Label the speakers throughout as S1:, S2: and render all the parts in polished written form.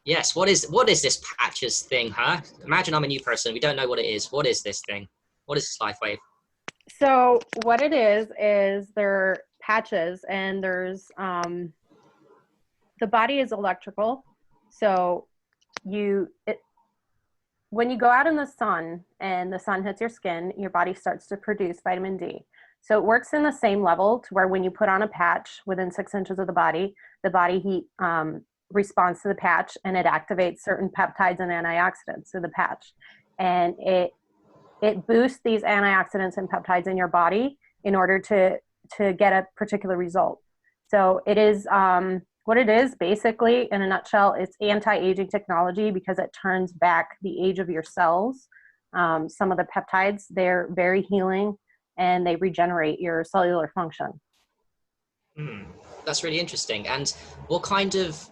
S1: Yes, what is this patches thing, huh? Imagine I'm a new person. We don't know what it is. What is this thing? What is this life wave?
S2: So what it is they're patches, and there's the body is electrical. So when you go out in the sun and the sun hits your skin, your body starts to produce vitamin D. So it works in the same level to where when you put on a patch within 6 inches of the body heat responds to the patch, and it activates certain peptides and antioxidants in the patch. And it boosts these antioxidants and peptides in your body in order to get a particular result. So it is what it is basically in a nutshell. It's anti-aging technology because it turns back the age of your cells. Some of the peptides, they're very healing, and they regenerate your cellular function.
S1: Hmm, that's really interesting. And what kind of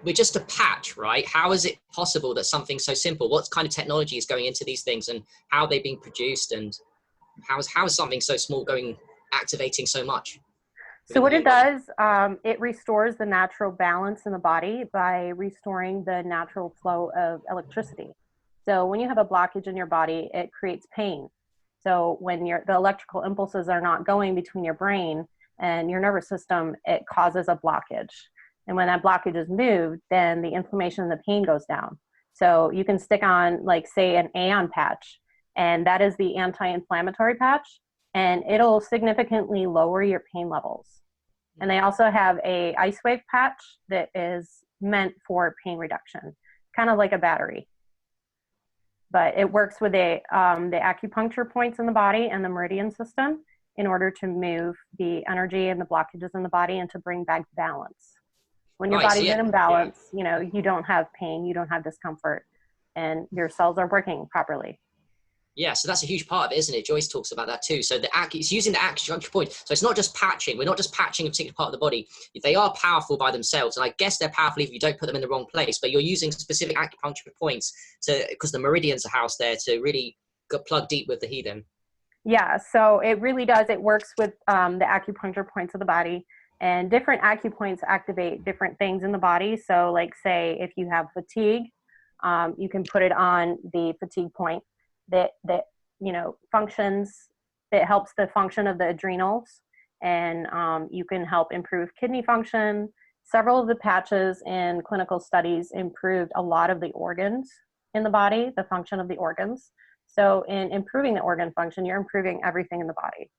S1: we're just a patch, right? How is it possible that something so simple? What kind of technology is going into these things, and how are they being produced? And how is something so small going activating so much
S2: So
S1: within the
S2: what it
S1: human body?
S2: does, it restores the natural balance in the body by restoring the natural flow of electricity. So when you have a blockage in your body, it creates pain. So when the electrical impulses are not going between your brain and your nervous system, it causes a blockage. And when that blockage is moved, then the inflammation and the pain goes down. So you can stick on, like, say, an Aeon patch, and that is the anti-inflammatory patch, and it'll significantly lower your pain levels. And they also have a ice wave patch that is meant for pain reduction, kind of like a battery. But it works with the acupuncture points in the body and the meridian system in order to move the energy and the blockages in the body and to bring back balance. When your
S1: Nice,
S2: body's
S1: yeah,
S2: in imbalance, you don't have pain, you don't have discomfort, and your cells are working properly.
S1: yeah. So that's a huge part of it, isn't it? Joyce talks about that too. So it's using the acupuncture point. So it's not just patching. We're not just patching a particular part of the body. They are powerful by themselves, and I guess they're powerful if you don't put them in the wrong place. But you're using specific acupuncture points because the meridians are housed there to really plug deep with the healing.
S2: Yeah, so it really does. It works with the acupuncture points of the body, and different acupoints activate different things in the body. So, like, say, if you have fatigue, you can put it on the fatigue point that functions. That helps the function of the adrenals, and you can help improve kidney function. Several of the patches in clinical studies improved a lot of the organs in the body, the function of the organs. So in improving the organ function, you're improving everything in the body.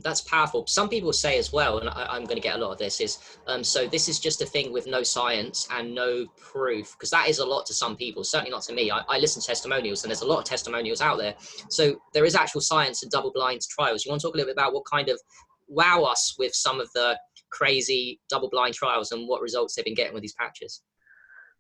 S1: That's powerful. Some people say as well, and I'm going to get a lot of this, is so this is just a thing with no science and no proof, because that is a lot to some people, certainly not to me. I listen to testimonials, and there's a lot of testimonials out there. So there is actual science and double-blind trials. You want to talk a little bit about what kind of wow us with some of the crazy double-blind trials and what results they've been getting with these patches?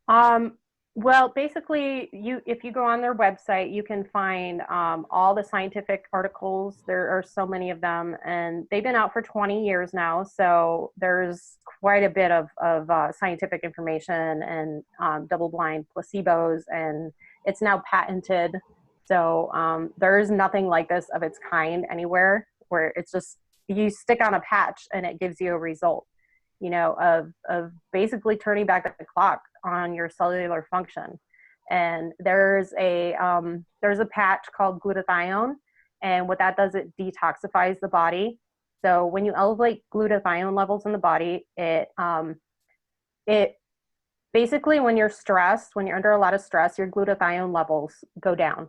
S2: Um, well, basically, if you go on their website, you can find all the scientific articles. There are so many of them, and they've been out for 20 years now. So there's quite a bit of scientific information and double-blind placebos, and it's now patented. So there is nothing like this of its kind anywhere, where it's just you stick on a patch and it gives you a result, of basically turning back the clock on your cellular function. And there's a patch called glutathione, and what that does, it detoxifies the body. So when you elevate glutathione levels in the body, it basically, when you're stressed, when you're under a lot of stress, your glutathione levels go down.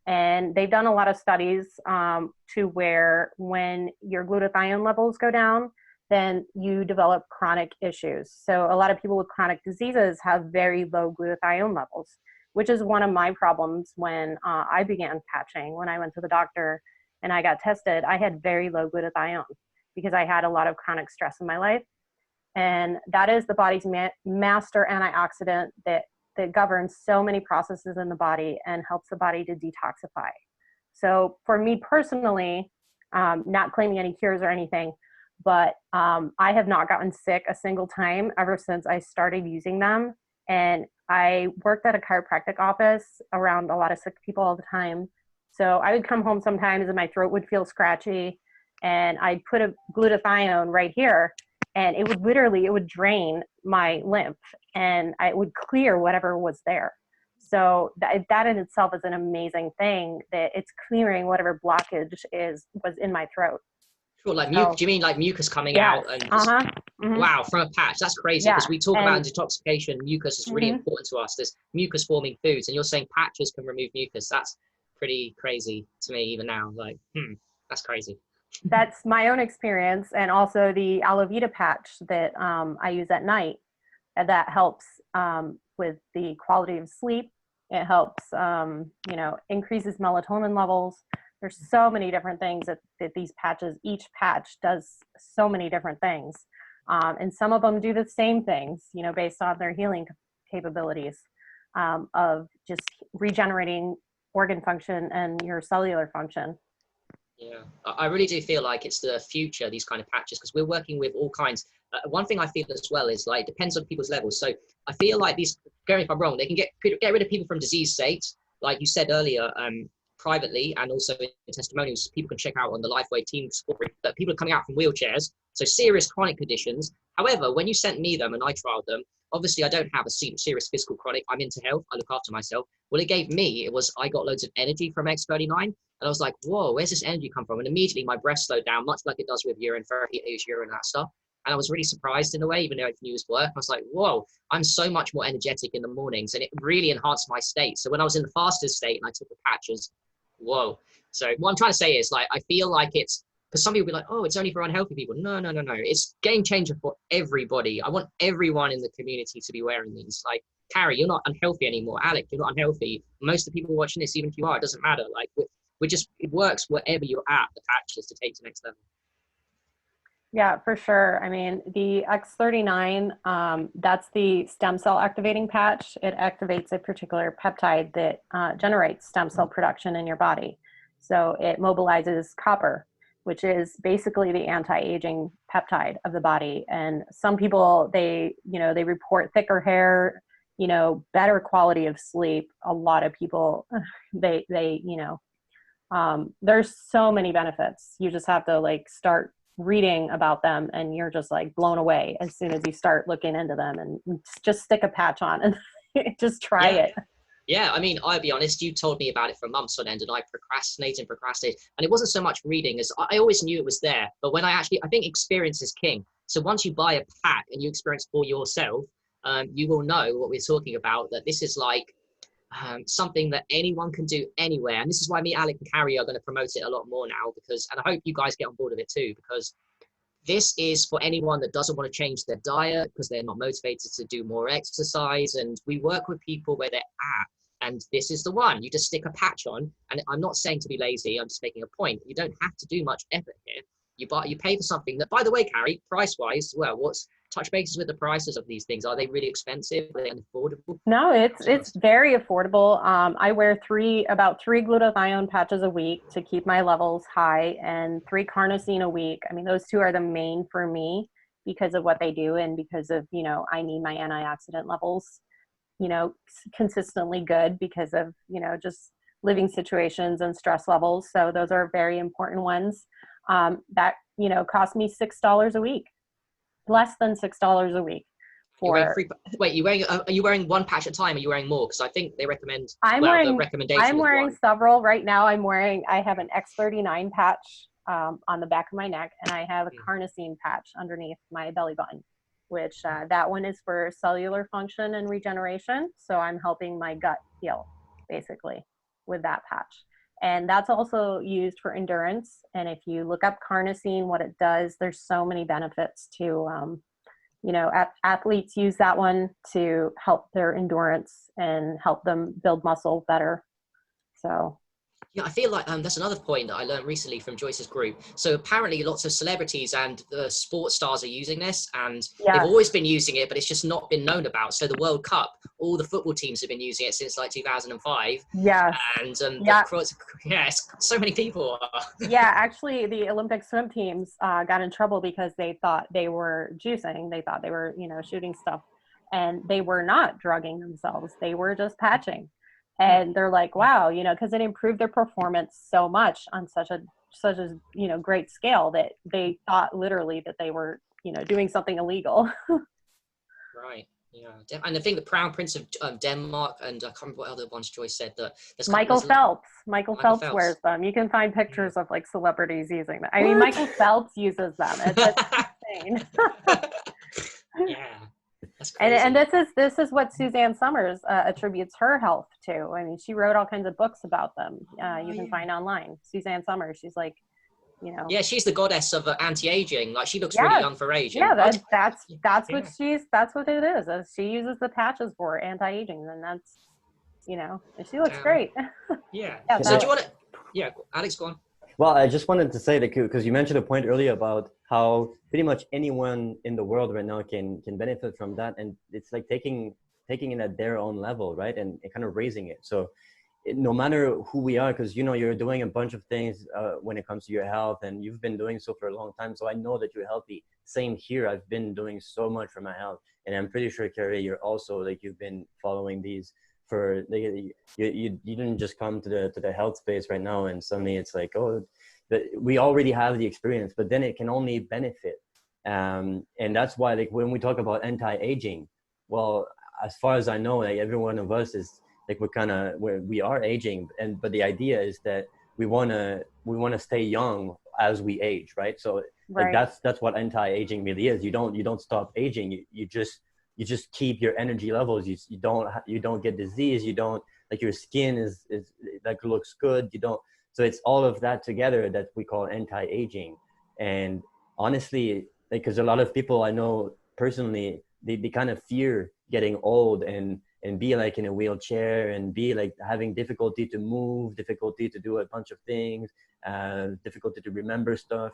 S2: And they've done a lot of studies to where when your glutathione levels go down, then you develop chronic issues. So a lot of people with chronic diseases have very low glutathione levels, which is one of my problems when I began patching. When I went to the doctor and I got tested, I had very low glutathione because I had a lot of chronic stress in my life. And that is the body's master antioxidant that governs so many processes in the body and helps the body to detoxify. So for me personally, not claiming any cures or anything, but I have not gotten sick a single time ever since I started using them. And I worked at a chiropractic office around a lot of sick people all the time. So I would come home sometimes and my throat would feel scratchy, and I'd put a glutathione right here, and it would drain my lymph, and it would clear whatever was there. So that in itself is an amazing thing, that it's clearing whatever blockage was in my throat.
S1: Sure, like
S2: So
S1: do you mean like mucus coming
S2: yes,
S1: out and just
S2: uh-huh, mm-hmm.
S1: wow, from a patch? That's crazy because
S2: Yeah,
S1: we talk about
S2: and
S1: detoxification. Mucus is really
S2: mm-hmm.
S1: important to us. There's mucus forming foods, and you're saying patches can remove mucus. That's pretty crazy to me even now. Like, that's crazy.
S2: That's my own experience, and also the aloe vera patch that I use at night. And that helps with the quality of sleep. It helps, increases melatonin levels. There's so many different things that these patches, each patch does so many different things. And some of them do the same things, based on their healing capabilities, of just regenerating organ function and your cellular function.
S1: Yeah, I really do feel like it's the future, these kind of patches, because we're working with all kinds. One thing I feel as well is like, it depends on people's levels. So I feel like these, correct me if I'm wrong, they can get rid of people from disease states, like you said earlier, privately, and also in testimonials, people can check out on the Lifeway team support, that people are coming out from wheelchairs, so serious chronic conditions. However, when you sent me them and I trialed them, obviously I don't have a serious physical chronic, I'm into health, I look after myself. What it gave me, I got loads of energy from X39. And I was like, whoa, where's this energy come from? And immediately my breath slowed down, much like it does with urine therapy, urine and that stuff. And I was really surprised in a way, even though I knew it was work. I was like, whoa, I'm so much more energetic in the mornings. And it really enhanced my state. So when I was in the fastest state and I took the patches, whoa. So what I'm trying to say is, like, I feel like it's, because some people be like, oh, it's only for unhealthy people. No, no, no, no. It's game changer for everybody. I want everyone in the community to be wearing these. Like, Carrie, you're not unhealthy anymore. Alec, you're not unhealthy. Most of the people watching this, even if you are, it doesn't matter. Like, it works wherever you're at, the patches to take to the next level.
S2: Yeah, for sure. I mean, the X39, that's the stem cell activating patch. It activates a particular peptide that generates stem cell production in your body. So it mobilizes copper, which is basically the anti-aging peptide of the body. And some people, they report thicker hair, better quality of sleep. A lot of people, there's so many benefits. You just have to like start reading about them, and you're just like blown away as soon as you start looking into them, and just stick a patch on and just try
S1: Yeah.
S2: it.
S1: Yeah, I mean, I'll be honest, you told me about it for months on end, and I procrastinated. And it wasn't so much reading as I always knew it was there. But when I think experience is king. So once you buy a pack and you experience for yourself, you will know what we're talking about, that this is like something that anyone can do anywhere. And this is why me, Alec, and Carrie are going to promote it a lot more now, and I hope you guys get on board with it too, because this is for anyone that doesn't want to change their diet because they're not motivated to do more exercise. And we work with people where they're at. And this is the one. You just stick a patch on. And I'm not saying to be lazy. I'm just making a point. You don't have to do much effort here. You pay for something that, by the way, Carrie, price-wise, well, touch bases with the prices of these things? Are they really expensive? Are they unaffordable?
S2: No, it's very affordable. I wear about three glutathione patches a week to keep my levels high, and 3 carnosine a week. I mean, those two are the main for me because of what they do, and because of, I need my antioxidant levels, consistently good because of, just living situations and stress levels. So those are very important ones. That, cost me $6 a week, less than $6 a week.
S1: Wait, are you wearing one patch at a time? Or are you wearing more? Because I think they recommend.
S2: The
S1: recommendation.
S2: I'm wearing several right now. I have an X39 patch on the back of my neck, and I have a carnosine patch underneath my belly button, which that one is for cellular function and regeneration. So I'm helping my gut heal, basically, with that patch. And that's also used for endurance. And if you look up carnosine, what it does, there's so many benefits to athletes use that one to help their endurance and help them build muscle better. So
S1: Yeah, I feel like that's another point that I learned recently from Joyce's group. So apparently lots of celebrities and sports stars are using this, and they've always been using it, but it's just not been known about. So the World Cup, all the football teams have been using it since like 2005.
S2: Yes.
S1: And so many people are.
S2: Yeah, actually the Olympic swim teams got in trouble because they thought they were juicing. They thought they were, shooting stuff, and they were not drugging themselves. They were just patching. And they're like, wow, because it improved their performance so much on such a great scale that they thought literally that they were doing something illegal.
S1: Right. Yeah. And I think the Crown Prince of Denmark, and I can't remember what other ones Joyce said, that there's a couple,
S2: Michael Phelps. Michael
S1: Michael
S2: Phelps wears
S1: Phelps.
S2: them. You can find
S1: Yeah.
S2: pictures of like celebrities using them. I mean,
S3: What?
S2: Michael Phelps uses them. It's insane.
S1: Yeah. That's
S2: And
S1: crazy.
S2: this is what Suzanne Summers attributes her health to. I mean, she wrote all kinds of books about them.
S1: Oh,
S2: You can
S1: yeah.
S2: find online. Suzanne Summers. She's like,
S1: Yeah, she's the goddess of anti-aging. Like, she looks really
S2: yes,
S1: young for age.
S2: yeah.
S1: And
S2: That's that's what it is. She uses the patches for anti-aging, and that's and she looks
S1: damn.
S2: great.
S1: Yeah.
S2: Yeah,
S1: So do you want to? Yeah, Alex, go on.
S3: Well, I just wanted to say that because you mentioned a point earlier about how pretty much anyone in the world right now can benefit from that, and it's like taking it at their own level, right, and kind of raising it. So no matter who we are, because you're doing a bunch of things when it comes to your health, and you've been doing so for a long time. So I know that you're healthy. Same here. I've been doing so much for my health, and I'm pretty sure, Carrie, you're also like you've been following these for you didn't just come to the health space right now and suddenly it's like, oh, we already have the experience, but then it can only benefit. And that's why, like, when we talk about anti-aging, well, as far as I know, like, every one of us is like, we are aging, but the idea is that we want to stay young as we age, right? So like
S2: Right.
S3: that's what anti-aging really is. You don't stop aging. You just keep your energy levels. You don't get disease. You don't, like, your skin is like, looks good. You don't. So it's all of that together that we call anti-aging. And honestly, like, because a lot of people I know personally, they kind of fear getting old and be like in a wheelchair and be like having difficulty to move, difficulty to do a bunch of things, difficulty to remember stuff.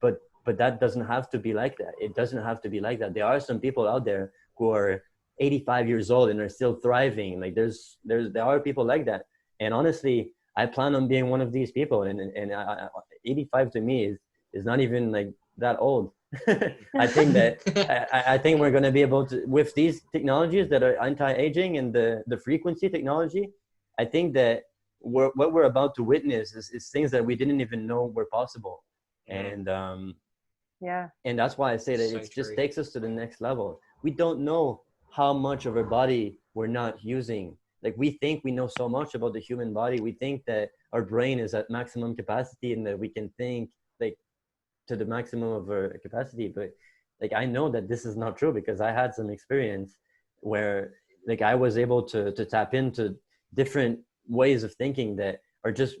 S3: But that doesn't have to be like that. It doesn't have to be like that. There are some people out there who are 85 years old and are still thriving. Like, there are people like that. And honestly, I plan on being one of these people. And 85 to me is not even like that old. I think that I think we're going to be able to, with these technologies that are anti-aging and the frequency technology, I think that what we're about to witness is things that we didn't even know were possible. And
S2: Yeah.
S3: and that's why I say that
S1: So
S3: it just
S1: true.
S3: takes us to the next level. We don't know how much of our body we're not using. Like, we think we know so much about the human body. We think that our brain is at maximum capacity and that we can think like to the maximum of our capacity. But like, I know that this is not true because I had some experience where, like, I was able to tap into different ways of thinking that are just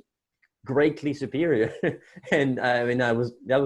S3: greatly superior. And I mean, that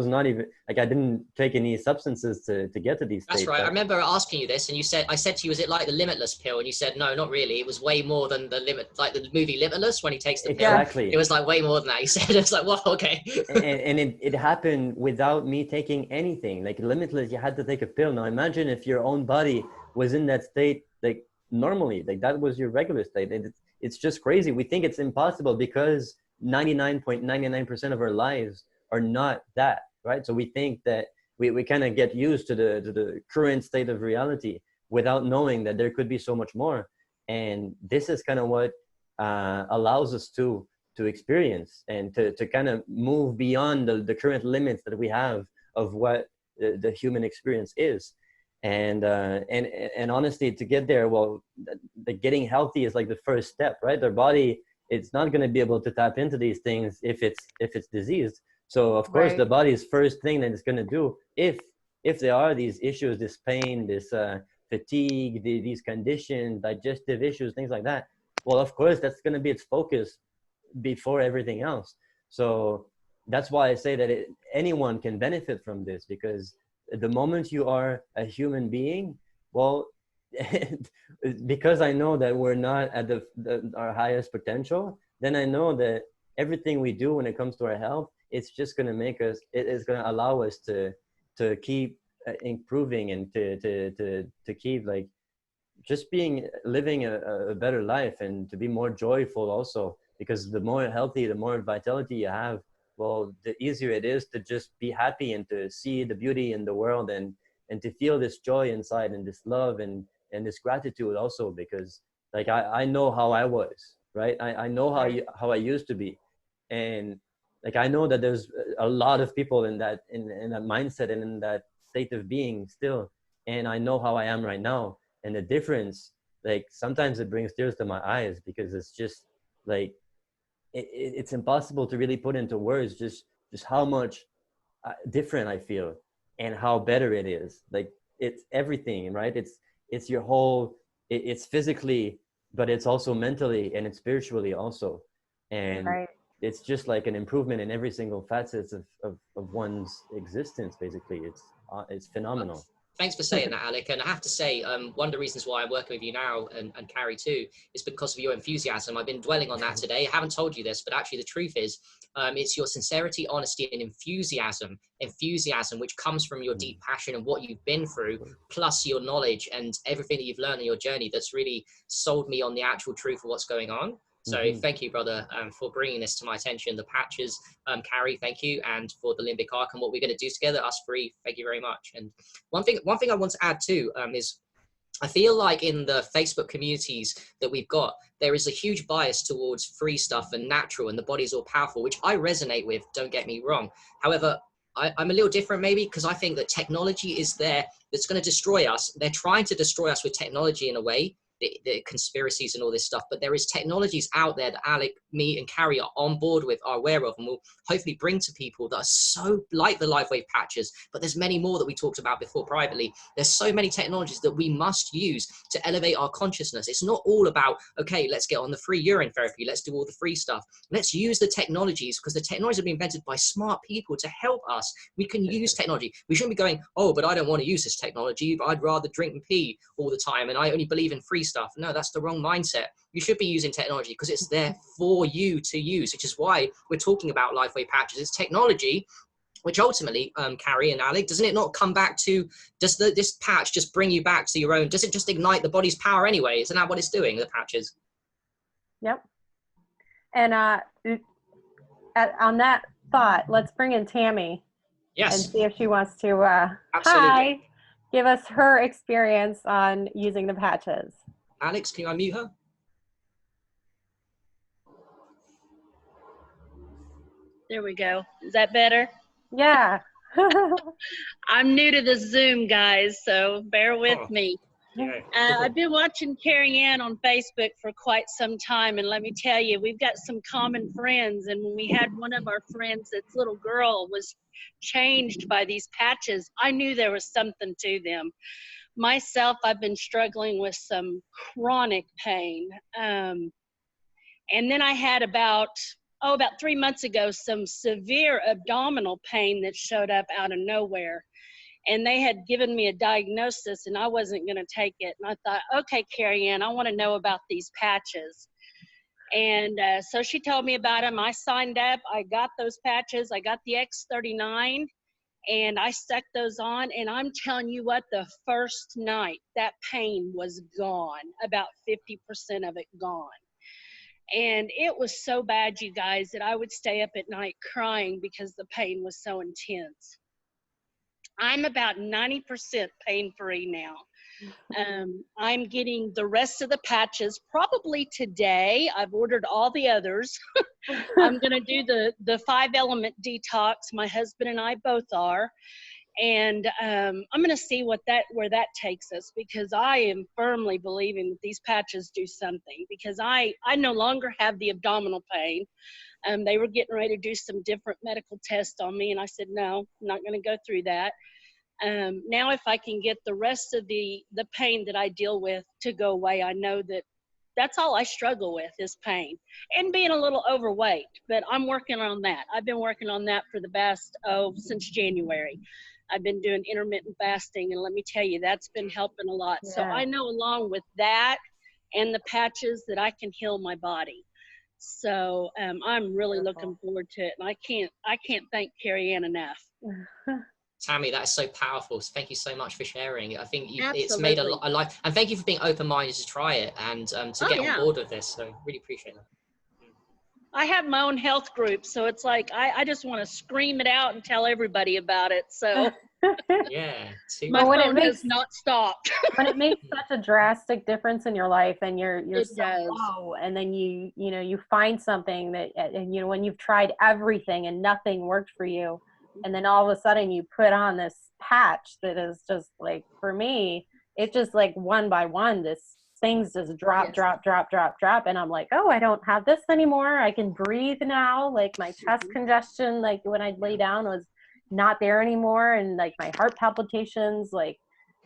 S3: was not even like, I didn't take any substances to get to these
S1: That's
S3: states.
S1: right. I remember asking you this, and I said to you, is it like the Limitless pill? And you said, no, not really. It was way more than like the movie Limitless when he takes the pill.
S3: Exactly.
S1: It was like way more than that. He said, it's like, well, okay.
S3: And it happened without me taking anything. Like, Limitless, you had to take a pill. Now imagine if your own body was in that state, like, normally, like, that was your regular state. It's just crazy. We think it's impossible because 99.99% of our lives are not that, right? So we think that we kind of get used to the current state of reality without knowing that there could be so much more. And this is kind of what allows us to experience and to kind of move beyond the current limits that we have of what the human experience is. And honestly, to get there, well, the getting healthy is like the first step, right? Their body, it's not going to be able to tap into these things if it's diseased. So of course,
S2: Right.
S3: the body's first thing that it's going to do, if there are these issues, this pain, this fatigue, these conditions, digestive issues, things like that, well, of course, that's going to be its focus before everything else. So that's why I say that anyone can benefit from this, because the moment you are a human being, well, because I know that we're not at our highest potential, then I know that everything we do when it comes to our health, it's just going to make us, it is going to allow us to keep improving and to keep, like, just living a better life, and to be more joyful also, because the more healthy, the more vitality you have, well, the easier it is to just be happy and to see the beauty in the world, and to feel this joy inside, and this love, and this gratitude also, because, like, I know how I was, right? I know how I used to be. And, like, I know that there's a lot of people in that mindset and in that state of being still, and I know how I am right now, and the difference, like sometimes it brings tears to my eyes, because it's just like it's impossible to really put into words just how much different I feel, and how better it is. Like it's everything, right? It's your whole, it's physically, but it's also mentally, and it's spiritually also. And
S2: Right.
S3: it's just like an improvement in every single facet of one's existence. Basically, it's phenomenal.
S1: Thanks for saying that, Alec. And I have to say, one of the reasons why I'm working with you now, and Carrie too, is because of your enthusiasm. I've been dwelling on that today. I haven't told you this, but actually the truth is, it's your sincerity, honesty, and enthusiasm, which comes from your deep passion and what you've been through, plus your knowledge and everything that you've learned on your journey, that's really sold me on the actual truth of what's going on. So thank you, brother, for bringing this to my attention. The patches, Carrie, thank you, and for the limbic arc and what we're going to do together, us three. Thank you very much. And one thing I want to add too is I feel like in the Facebook communities that we've got, there is a huge bias towards free stuff and natural, and the body's all powerful, which I resonate with. Don't get me wrong. However, I'm a little different maybe, because I think that technology is there that's going to destroy us. They're trying to destroy us with technology in a way, the conspiracies and all this stuff, but there is technologies out there that Alec, me, and Carrie are on board with, are aware of, and will hopefully bring to people that are so like the live wave patches. But there's many more that we talked about before privately. There's so many technologies that we must use to elevate our consciousness. It's not all about, okay, let's get on the free urine therapy, let's do all the free stuff. Let's use the technologies, because the technologies have been invented by smart people to help us. We can use technology. We shouldn't be going, oh, but I don't want to use this technology, but I'd rather drink and pee all the time, and I only believe in free stuff. No, that's the wrong mindset. You should be using technology because it's there for you to use, which is why we're talking about LifeWave patches. It's technology, which ultimately, Carrie and Alec, doesn't it not come back to, does this patch just bring you back to your own, does it just ignite the body's power anyway? Isn't that what it's doing, the patches?
S2: Yep. And on that thought, let's bring in Tammy.
S1: Yes.
S2: And see if she wants to give us her experience on using the patches.
S1: Alex, can you unmute her?
S4: There we go. Is that better?
S2: Yeah.
S4: I'm new to the Zoom, guys, so bear with me.
S1: Yeah.
S4: I've been watching Carrie Ann on Facebook for quite some time, and let me tell you, we've got some common friends, and when we had one of our friends, this little girl was changed by these patches, I knew there was something to them. Myself, I've been struggling with some chronic pain, and then I had about 3 months ago, some severe abdominal pain that showed up out of nowhere. And they had given me a diagnosis, and I wasn't going to take it. And I thought, okay, Carrie Ann, I want to know about these patches. And so she told me about them. I signed up. I got those patches. I got the X39, and I stuck those on. And I'm telling you what, the first night, that pain was gone, about 50% of it gone. And it was so bad, you guys, that I would stay up at night crying because the pain was so intense. I'm about 90% pain-free now. I'm getting the rest of the patches probably today. I've ordered all the others. I'm going to do the 5-element detox. My husband and I both are. And I'm going to see where that takes us, because I am firmly believing that these patches do something, because I no longer have the abdominal pain. They were getting ready to do some different medical tests on me, and I said, no, I'm not going to go through that. Now if I can get the rest of the pain that I deal with to go away, I know that that's all I struggle with is pain and being a little overweight, but I'm working on that. I've been working on that for the past, since January. I've been doing intermittent fasting, and let me tell you, that's been helping a lot. Yeah. So I know along with that and the patches that I can heal my body. So I'm really looking forward to it, and I can't thank Carrie Ann enough.
S1: Tammy, that is so powerful. So thank you so much for sharing. I think it's made a lot. And thank you for being open-minded to try it and to get on board with this. So really appreciate that.
S4: I have my own health group, so it's like I just want to scream it out and tell everybody about it. So
S1: yeah,
S4: my phone has not stopped.
S2: When it makes such a drastic difference in your life, and you're so low, and then you find something that, and when you've tried everything and nothing worked for you, And then all of a sudden you put on this patch that is just like, for me, it's just like one by one, this things just drop, drop, drop, drop, drop. And I'm like, oh, I don't have this anymore. I can breathe now. Like my chest congestion, like when I lay down, was not there anymore. And like my heart palpitations, like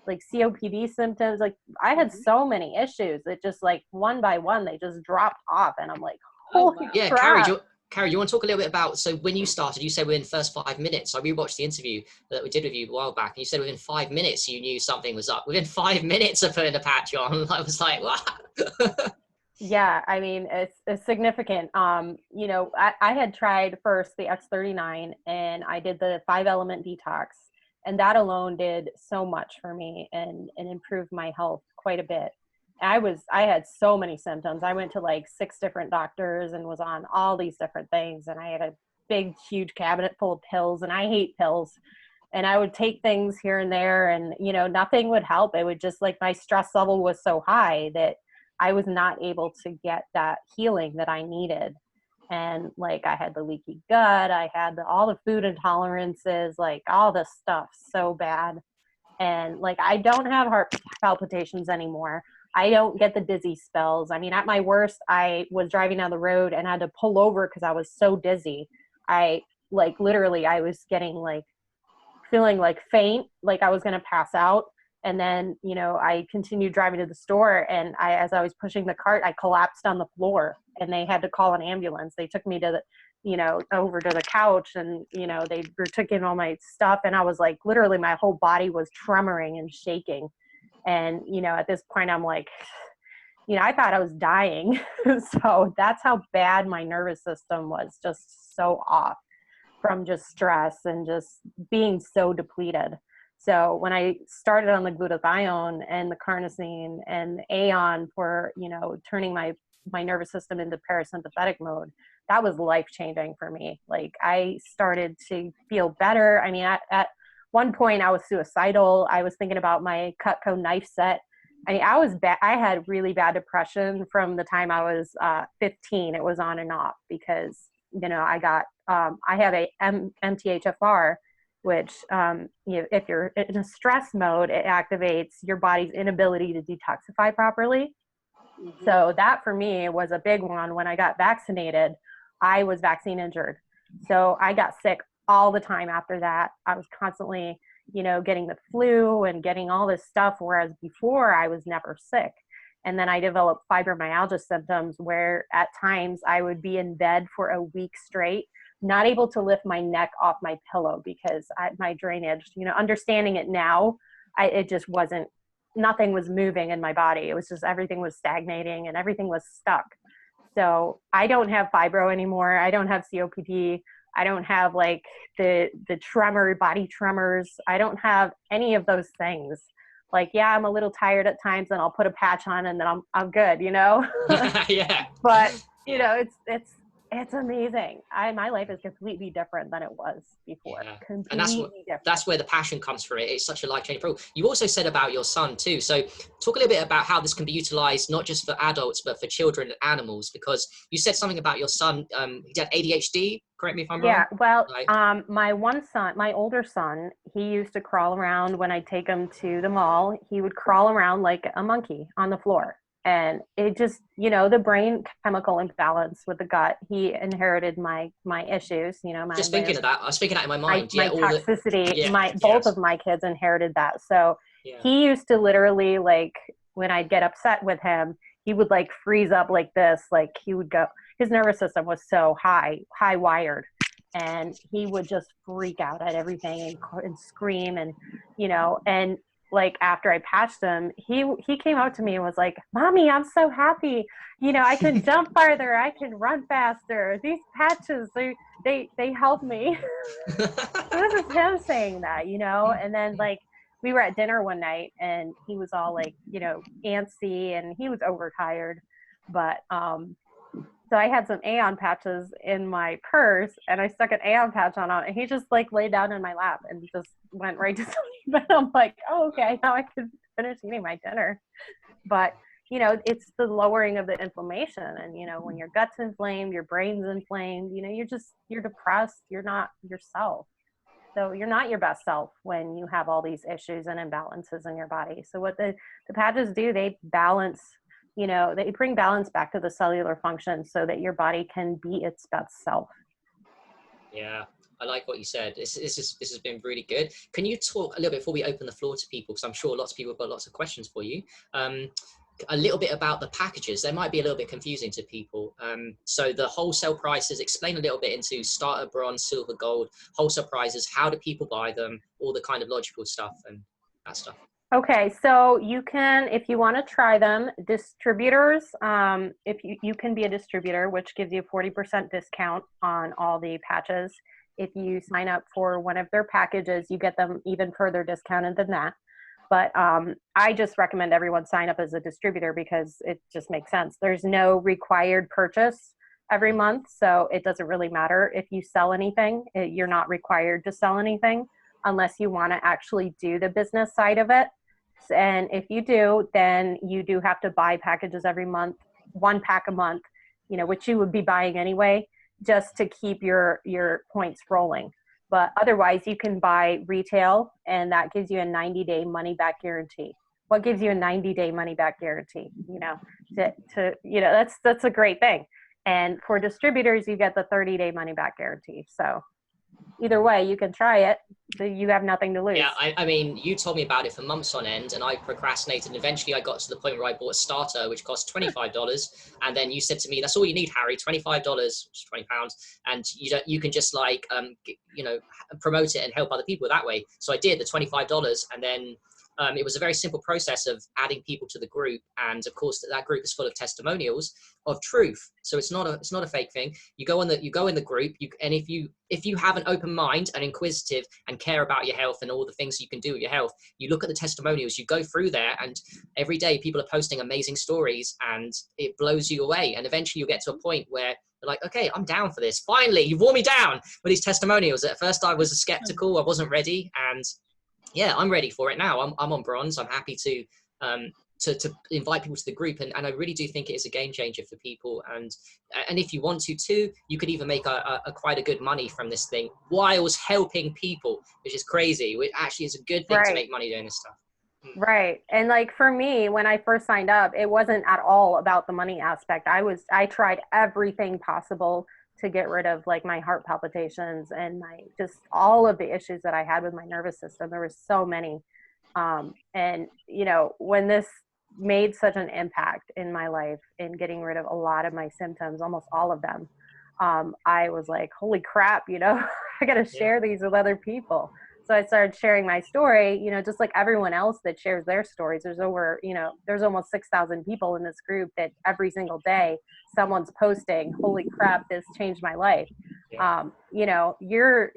S2: COPD symptoms, like I had so many issues that just like one by one, they just dropped off. And I'm like, holy
S1: Yeah,
S2: crap.
S1: Carrie, you want to talk a little bit about, so when you started, you said within the first 5 minutes. I rewatched the interview that we did with you a while back, and you said within 5 minutes you knew something was up. Within 5 minutes of putting the patch on, I was like, what?
S2: Yeah, I mean, it's significant. You know, I had tried first the X39 and I did the 5-element detox, and that alone did so much for me and improved my health quite a bit. I had so many symptoms. I went to like 6 different doctors and was on all these different things. And I had a big, huge cabinet full of pills, and I hate pills. And I would take things here and there, and, you know, nothing would help. It would just, like, my stress level was so high that I was not able to get that healing that I needed. And like, I had the leaky gut, I had all the food intolerances, like all this stuff so bad. And like, I don't have heart palpitations anymore. I don't get the dizzy spells. I mean, at my worst, I was driving down the road and had to pull over because I was so dizzy. I like, literally, I was getting like, feeling like faint, like I was going to pass out. And then, you know, I continued driving to the store, and as I was pushing the cart, I collapsed on the floor, and they had to call an ambulance. They took me to the, you know, over to the couch, and, you know, they took in all my stuff. And I was like, literally my whole body was tremoring and shaking. And, you know, at this point I'm like, you know, I thought I was dying. So that's how bad my nervous system was, just so off from just stress and just being so depleted. So when I started on the glutathione and the carnosine and the Aeon for, you know, turning my nervous system into parasympathetic mode, that was life changing for me. Like, I started to feel better. I mean, at one point I was suicidal. I was thinking about my Cutco knife set. I mean, I was bad. I had really bad depression from the time I was 15. It was on and off because, you know, I got, I have a MTHFR, which, you know, if you're in a stress mode, it activates your body's inability to detoxify properly. Mm-hmm. So that for me was a big one. When I got vaccinated, I was vaccine injured. So I got sick all the time after that. I was constantly, you know, getting the flu and getting all this stuff, whereas before I was never sick. And then I developed fibromyalgia symptoms where at times I would be in bed for a week straight, not able to lift my neck off my pillow because my drainage, you know, understanding it now, it just wasn't, nothing was moving in my body. It was just, everything was stagnating and everything was stuck. So I don't have fibro anymore. I don't have COPD. I don't have like the tremor, body tremors. I don't have any of those things. Like, yeah, I'm a little tired at times and I'll put a patch on and then I'm good, you know?
S1: Yeah.
S2: But, you know, it's amazing. My life is completely different than it was before.
S1: Yeah.
S2: Completely
S1: And that's where the passion comes for it. It's such a life-changing program. You also said about your son too. So talk a little bit about how this can be utilized, not just for adults, but for children and animals, because you said something about your son. He had ADHD. Correct me if I'm wrong.
S2: Yeah. Well,
S1: Right.
S2: my older son, he used to crawl around when I take him to the mall. He would crawl around like a monkey on the floor. And it just, you know, the brain chemical imbalance with the gut, he inherited my issues, you know,
S1: Just thinking of that. I was thinking that in my mind.
S2: my toxicity, both of my kids inherited that. So he used to literally, like, when I'd get upset with him, he would like freeze up like this, like he would go, his nervous system was so high wired, and he would just freak out at everything and scream, and, you know, and like after I patched him, he came up to me and was like, "Mommy, I'm so happy. You know, I can jump farther. I can run faster. These patches, they help me." So this is him saying that, you know. And then like we were at dinner one night and he was all like, you know, antsy and he was overtired. But so I had some Aeon patches in my purse and I stuck an Aeon patch on it and he just like laid down in my lap and just went right to sleep. And I'm like, oh, okay, now I can finish eating my dinner. But, you know, it's the lowering of the inflammation. And, you know, when your gut's inflamed, your brain's inflamed, you know, you're depressed. You're not yourself. So you're not your best self when you have all these issues and imbalances in your body. So what the patches do, they balance, you know, they bring balance back to the cellular function so that your body can be its best self.
S1: Yeah, I like what you said. This has been really good. Can you talk a little bit before we open the floor to people? Because I'm sure lots of people have got lots of questions for you. A little bit about the packages. They might be a little bit confusing to people. So the wholesale prices, explain a little bit into starter, bronze, silver, gold, wholesale prices. How do people buy them? All the kind of logical stuff and that stuff.
S2: Okay, so you can, if you want to try them, distributors, if you can be a distributor, which gives you a 40% discount on all the patches. If you sign up for one of their packages, you get them even further discounted than that. But I just recommend everyone sign up as a distributor because it just makes sense. There's no required purchase every month, so it doesn't really matter if you sell anything. You're not required to sell anything unless you want to actually do the business side of it. And if you do, then you do have to buy packages every month, 1 pack a month, you know, which you would be buying anyway, just to keep your points rolling. But otherwise, you can buy retail, and that gives you a 90-day money-back guarantee. What gives you a 90-day money-back guarantee? You know, you know, that's a great thing. And for distributors, you get the 30-day money-back guarantee. So either way, you can try it. So you have nothing to lose.
S1: Yeah, I mean, you told me about it for months on end, and I procrastinated. And eventually, I got to the point where I bought a starter, which cost $25. And then you said to me, "That's all you need, Harry. $25, which is £20, and you can just like you know, promote it and help other people that way." So I did the $25, and then it was a very simple process of adding people to the group, and of course that group is full of testimonials of truth. So it's not a fake thing. You go in the group, and if you have an open mind and inquisitive and care about your health and all the things you can do with your health, you look at the testimonials, you go through there, and every day people are posting amazing stories, and it blows you away. And eventually you get to a point where you're like, okay, I'm down for this. Finally, you've worn me down with these testimonials. At first I was skeptical, I wasn't ready, and yeah, I'm ready for it now. I'm on bronze. I'm happy to invite people to the group, and I really do think it is a game changer for people. And if you want to too, you could even make a quite a good money from this thing whilst helping people, which is crazy. Which actually is a good thing to make money doing this stuff.
S2: Right. And like for me, when I first signed up, it wasn't at all about the money aspect. I tried everything possible to get rid of like my heart palpitations and my just all of the issues that I had with my nervous system. There was so many. And you know, when this made such an impact in my life in getting rid of a lot of my symptoms, almost all of them, I was like, holy crap, you know, I got to share these with other people. So I started sharing my story, you know, just like everyone else that shares their stories. There's there's almost 6,000 people in this group that every single day someone's posting, holy crap, this changed my life.
S1: Yeah.
S2: You know, your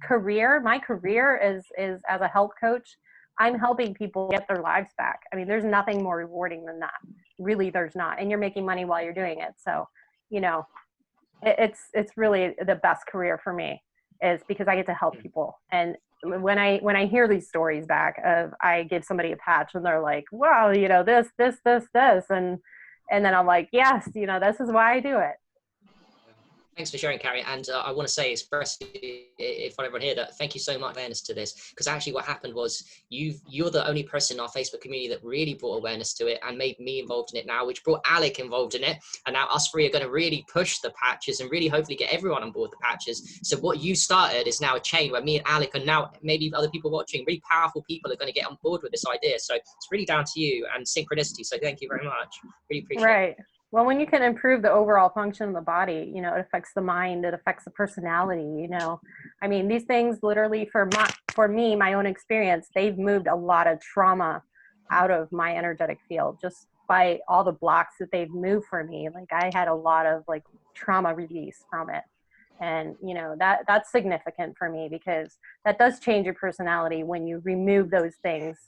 S2: career, my career is as a health coach, I'm helping people get their lives back. I mean, there's nothing more rewarding than that. Really, there's not. And you're making money while you're doing it. So, you know, it's really the best career for me, is because I get to help people. And when I hear these stories back of, I give somebody a patch and they're like, wow, you know, this, and then I'm like, yes, you know, this is why I do it.
S1: Thanks for sharing, Carrie. And I want to say, express in front of everyone here, that thank you so much for awareness to this, because actually what happened was you're the only person in our Facebook community that really brought awareness to it and made me involved in it now, which brought Alec involved in it. And now us three are going to really push the patches and really hopefully get everyone on board the patches. So what you started is now a chain where me and Alec, and now maybe other people watching, really powerful people, are going to get on board with this idea. So it's really down to you and synchronicity. So thank you very much. Really appreciate it.
S2: Well, when you can improve the overall function of the body, you know, it affects the mind, it affects the personality, you know. I mean, these things literally, for me, my own experience, they've moved a lot of trauma out of my energetic field just by all the blocks that they've moved for me. Like I had a lot of like trauma release from it. And, you know, that's significant for me, because that does change your personality when you remove those things.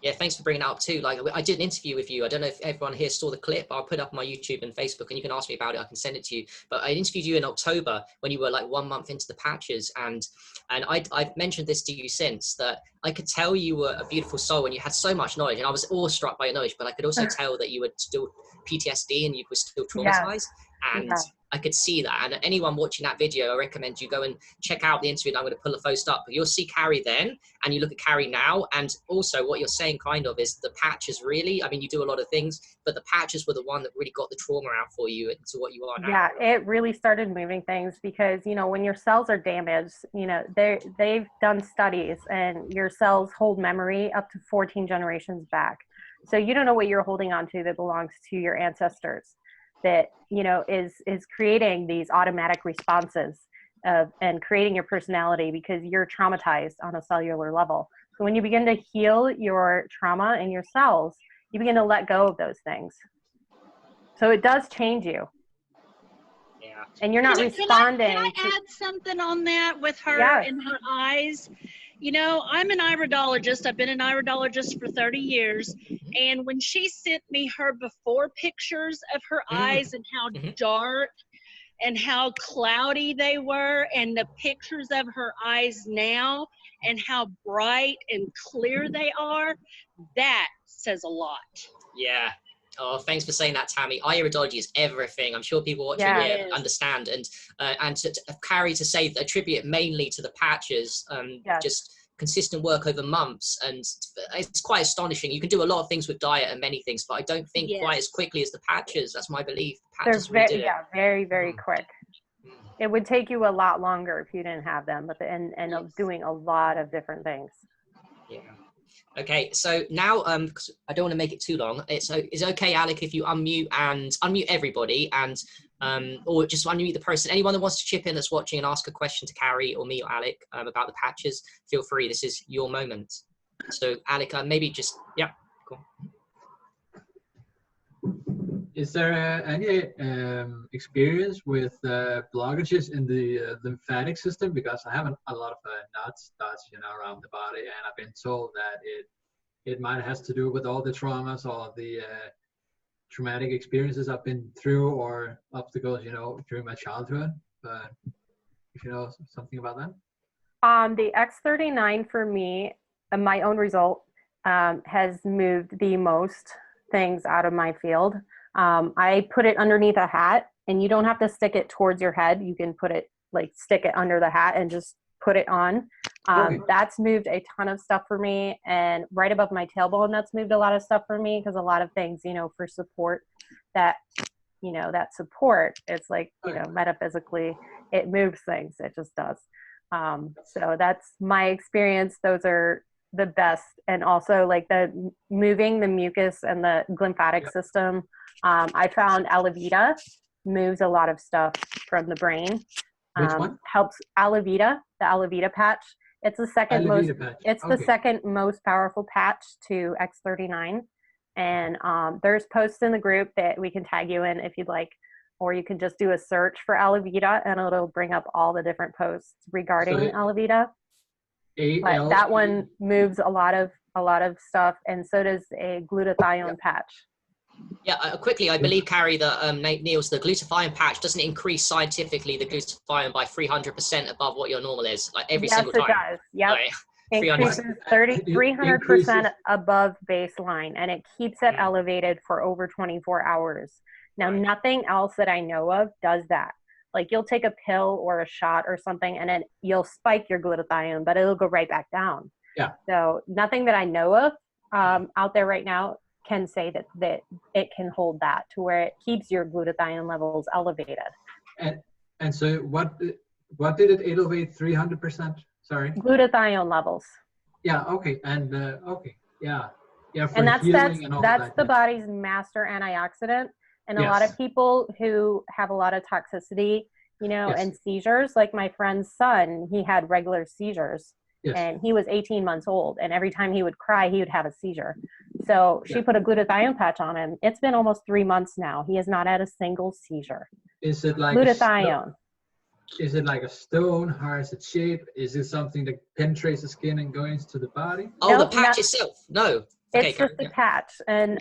S1: Yeah, thanks for bringing it up too. Like, I did an interview with you. I don't know if everyone here saw the clip. I'll put it up on my YouTube and Facebook, and you can ask me about it. I can send it to you. But I interviewed you in October when you were like 1 month into the patches, and I've mentioned this to you since, that I could tell you were a beautiful soul and you had so much knowledge, and I was awestruck by your knowledge. But I could also tell that you were still PTSD and you were still traumatized. And I could see that. And anyone watching that video, I recommend you go and check out the interview. And I'm going to pull a post up, but you'll see Carrie then, and you look at Carrie now. And also what you're saying kind of is the patches really, I mean, you do a lot of things, but the patches were the one that really got the trauma out for you into what you are now.
S2: Yeah, it really started moving things because, you know, when your cells are damaged, you know, they've done studies and your cells hold memory up to 14 generations back. So you don't know what you're holding on to that belongs to your ancestors, that, you know, is creating these automatic responses and creating your personality because you're traumatized on a cellular level. So when you begin to heal your trauma in your cells, you begin to let go of those things. So it does change you.
S1: Yeah.
S2: And you're not responding.
S4: Can I add something on that with her
S2: Yes.
S4: and her eyes? You know, I'm an iridologist. I've been an iridologist for 30 years. And when she sent me her before pictures of her eyes and how dark and how cloudy they were, and the pictures of her eyes now and how bright and clear they are, that says a lot.
S1: Yeah. Oh, thanks for saying that, Tammy. Iridology is everything. I'm sure people watching here understand. And to Carrie to say, attribute it mainly to the patches, just consistent work over months. And it's quite astonishing. You can do a lot of things with diet and many things, but I don't think quite as quickly as the patches. That's my belief. Patches
S2: They're very, very quick. It would take you a lot longer if you didn't have them, but and doing a lot of different things.
S1: Yeah. Okay, so now cause I don't want to make it too long. It's okay, Alec, if you unmute everybody and or just unmute the person. Anyone that wants to chip in that's watching and ask a question to Carrie or me or Alec about the patches, feel free. This is your moment. So Alec, maybe just cool.
S5: Is there any experience with blockages in the lymphatic system? Because I have a lot of knots, you know, around the body, and I've been told that it might has to do with all the traumas or the traumatic experiences I've been through or obstacles, you know, during my childhood. But if you know something about that.
S2: The X39 for me, my own result, has moved the most things out of my field. I put it underneath a hat, and you don't have to stick it towards your head. You can put it, like, stick it under the hat and just put it on. That's moved a ton of stuff for me. And right above my tailbone, that's moved a lot of stuff for me, because a lot of things, you know, for support, that, you know, that support, it's like, you know, metaphysically, it moves things. It just does. So that's my experience. Those are the best. And also, like, the moving the mucus and the lymphatic system. I found Alavita moves a lot of stuff from the brain.
S5: Which one?
S2: Helps Alavita, the Alavita patch. It's the second the second most powerful patch to X39. And there's posts in the group that we can tag you in if you'd like, or you can just do a search for Alavita and it'll bring up all the different posts regarding Alavita. But that one moves a lot of stuff, and so does a glutathione patch.
S1: Yeah, quickly, I believe, Carrie, that Niels, the glutathion patch doesn't increase scientifically the glutathione by 300% above what your normal is, like every single time.
S2: Yes, it does. Yep.
S1: Right.
S2: Increases 300% above baseline, and it keeps it elevated for over 24 hours. Now, nothing else that I know of does that. Like, you'll take a pill or a shot or something, and then you'll spike your glutathione, but it'll go right back down.
S5: Yeah.
S2: So nothing that I know of out there right now can say that it can hold that to where it keeps your glutathione levels elevated.
S5: And so what did it elevate 300%? Sorry.
S2: Glutathione levels.
S5: Yeah. Okay. And okay. Yeah. Yeah. For
S2: and that's
S5: healing and all
S2: that's
S5: that,
S2: the body's master antioxidant. And a lot of people who have a lot of toxicity, you know, and seizures, like my friend's son, he had regular seizures. And he was 18 months old, and every time he would cry, he would have a seizure. So she put a glutathione patch on him. It's been almost 3 months now. He has not had a single seizure.
S5: Is it like
S2: glutathione?
S5: Is it like a stone? How is it shaped? Is it something that penetrates the skin and goes into the body?
S1: Oh, the patch itself? No.
S2: It's just a patch, and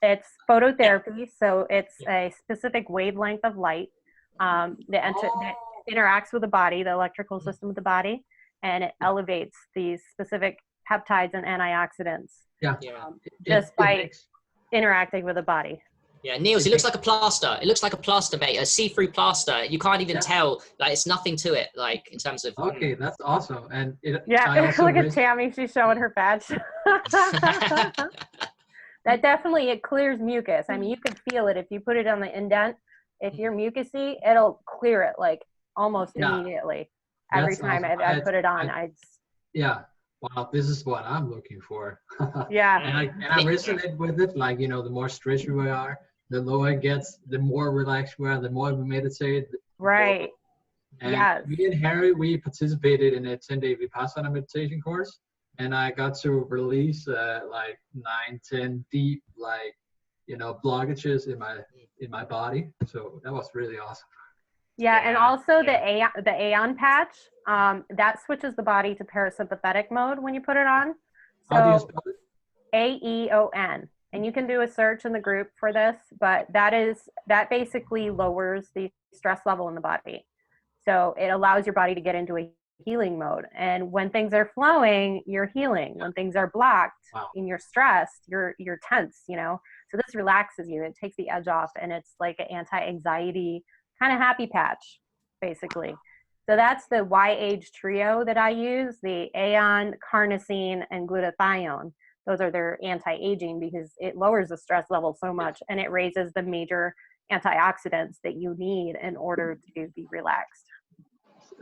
S2: it's phototherapy, so it's a specific wavelength of light that interacts with the body, the electrical system of the body, and it elevates these specific peptides and antioxidants just by interacting with the body.
S1: Yeah, Niels, it looks like a plaster. It looks like a plaster, mate. A see-through plaster. You can't even tell. Like, it's nothing to it. Like, in terms of.
S5: Okay, that's awesome. And I
S2: Yeah,
S5: also
S2: look at Tammy. She's showing her badge. That definitely, it clears mucus. I mean, you can feel it if you put it on the indent. If you're mucusy, it'll clear it like almost immediately. Every time
S5: awesome.
S2: I put it on,
S5: yeah. Wow, this is what I'm looking for.
S2: yeah.
S5: And I resonate with it. Like, the more stressed we are, the lower it gets, the more relaxed we are, the more we meditate.
S2: Right.
S5: And
S2: yes.
S5: me and Harry, we participated in a 10-day Vipassana meditation course. And I got to release like 9-10 deep, like, blockages in my body. So that was really awesome.
S2: Yeah, and also the Aeon patch, that switches the body to parasympathetic mode when you put it on. So
S5: How do you spell it?
S2: AEON. And you can do a search in the group for this, but that basically lowers the stress level in the body. So it allows your body to get into a healing mode. And when things are flowing, you're healing. When things are blocked and you're stressed, you're tense, So this relaxes you. It takes the edge off, and it's like an anti-anxiety kind of happy patch, basically. So that's the Y-Age trio that I use, the Aeon, Carnosine, and Glutathione. Those are their anti-aging because it lowers the stress level so much, and it raises the major antioxidants that you need in order to be relaxed.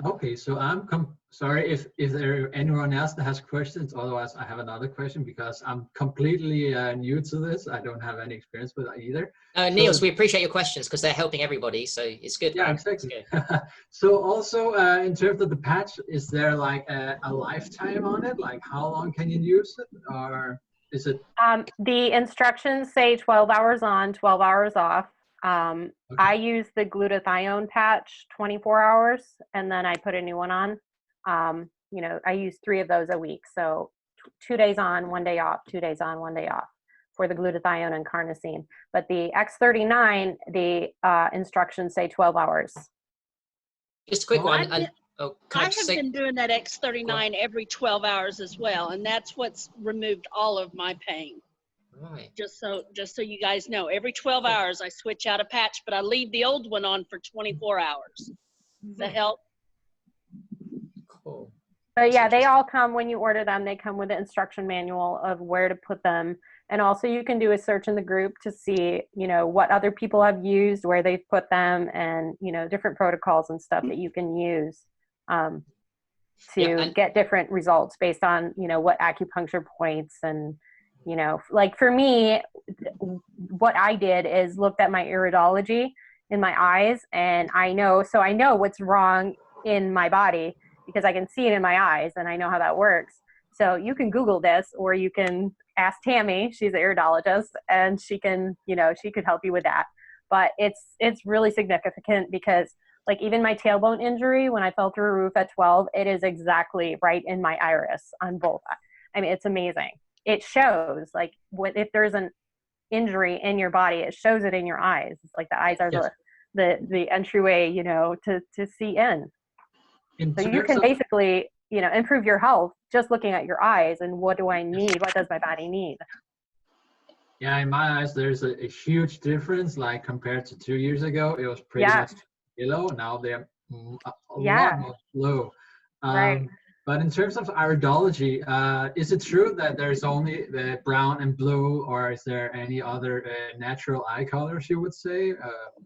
S5: Okay, so I'm sorry if there anyone else that has questions. Otherwise, I have another question because I'm completely new to this. I don't have any experience with it either.
S1: Niels, we appreciate your questions because they're helping everybody. So it's good.
S5: Yeah,
S1: man.
S5: exactly. So also, in terms of the patch, is there like a lifetime on it? Like how long can you use it, or is it?
S2: The instructions say 12 hours on, 12 hours off. I use the glutathione patch 24 hours, and then I put a new one on. I use 3 of those a week. So 2 days on, 1 day off, 2 days on, 1 day off for the glutathione and carnosine. But the X39, the instructions say 12 hours.
S1: Just a quick one.
S4: I have been doing that X39 every 12 hours as well, and that's what's removed all of my pain.
S1: Right.
S4: Just so you guys know, every 12 hours I switch out a patch, but I leave the old one on for 24 hours. Does that help?
S1: Cool.
S2: But yeah, they all come when you order them. They come with an instruction manual of where to put them. And also you can do a search in the group to see, what other people have used, where they've put them, and, different protocols and stuff that you can use to get different results based on, what acupuncture points and, like for me, what I did is looked at my iridology in my eyes, and I know what's wrong in my body because I can see it in my eyes and I know how that works. So you can Google this, or you can ask Tammy. She's an iridologist, and she can, she could help you with that. But it's really significant because like even my tailbone injury, when I fell through a roof at 12, it is exactly right in my iris on both. I mean, it's amazing. It shows like if there's an injury in your body, it shows it in your eyes. It's like the eyes are the entryway, to see in. So you can basically, improve your health just looking at your eyes and what do I need? What does my body need?
S5: Yeah, in my eyes, there's a huge difference. Like compared to 2 years ago, it was pretty much yellow. Now they're a lot more blue.
S2: Right.
S5: But in terms of iridology, is it true that there's only the brown and blue, or is there any other natural eye colors you would say?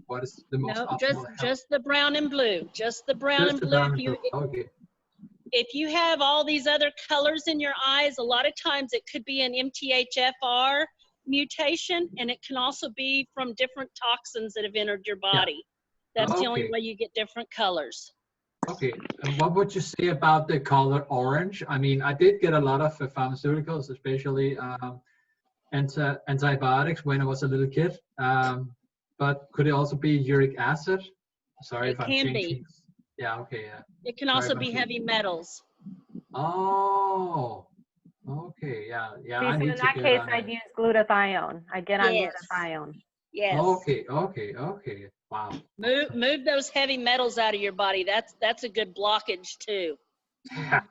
S5: What is the most optimal?
S4: Just the brown and blue. Just the brown and blue. If you have all these other colors in your eyes, a lot of times it could be an MTHFR mutation, and it can also be from different toxins that have entered your body. That's the only way you get different colors.
S5: Okay, and what would you say about the color orange? I mean, I did get a lot of pharmaceuticals, especially antibiotics when I was a little kid. But could it also be uric acid? Sorry if I'm changing. Yeah, okay, yeah.
S4: It can also be heavy metals.
S5: Oh, okay, yeah.
S2: See, so in that case, I'd use glutathione. I get on glutathione.
S4: Yes.
S5: Okay. Wow.
S4: Move those heavy metals out of your body. That's a good blockage too.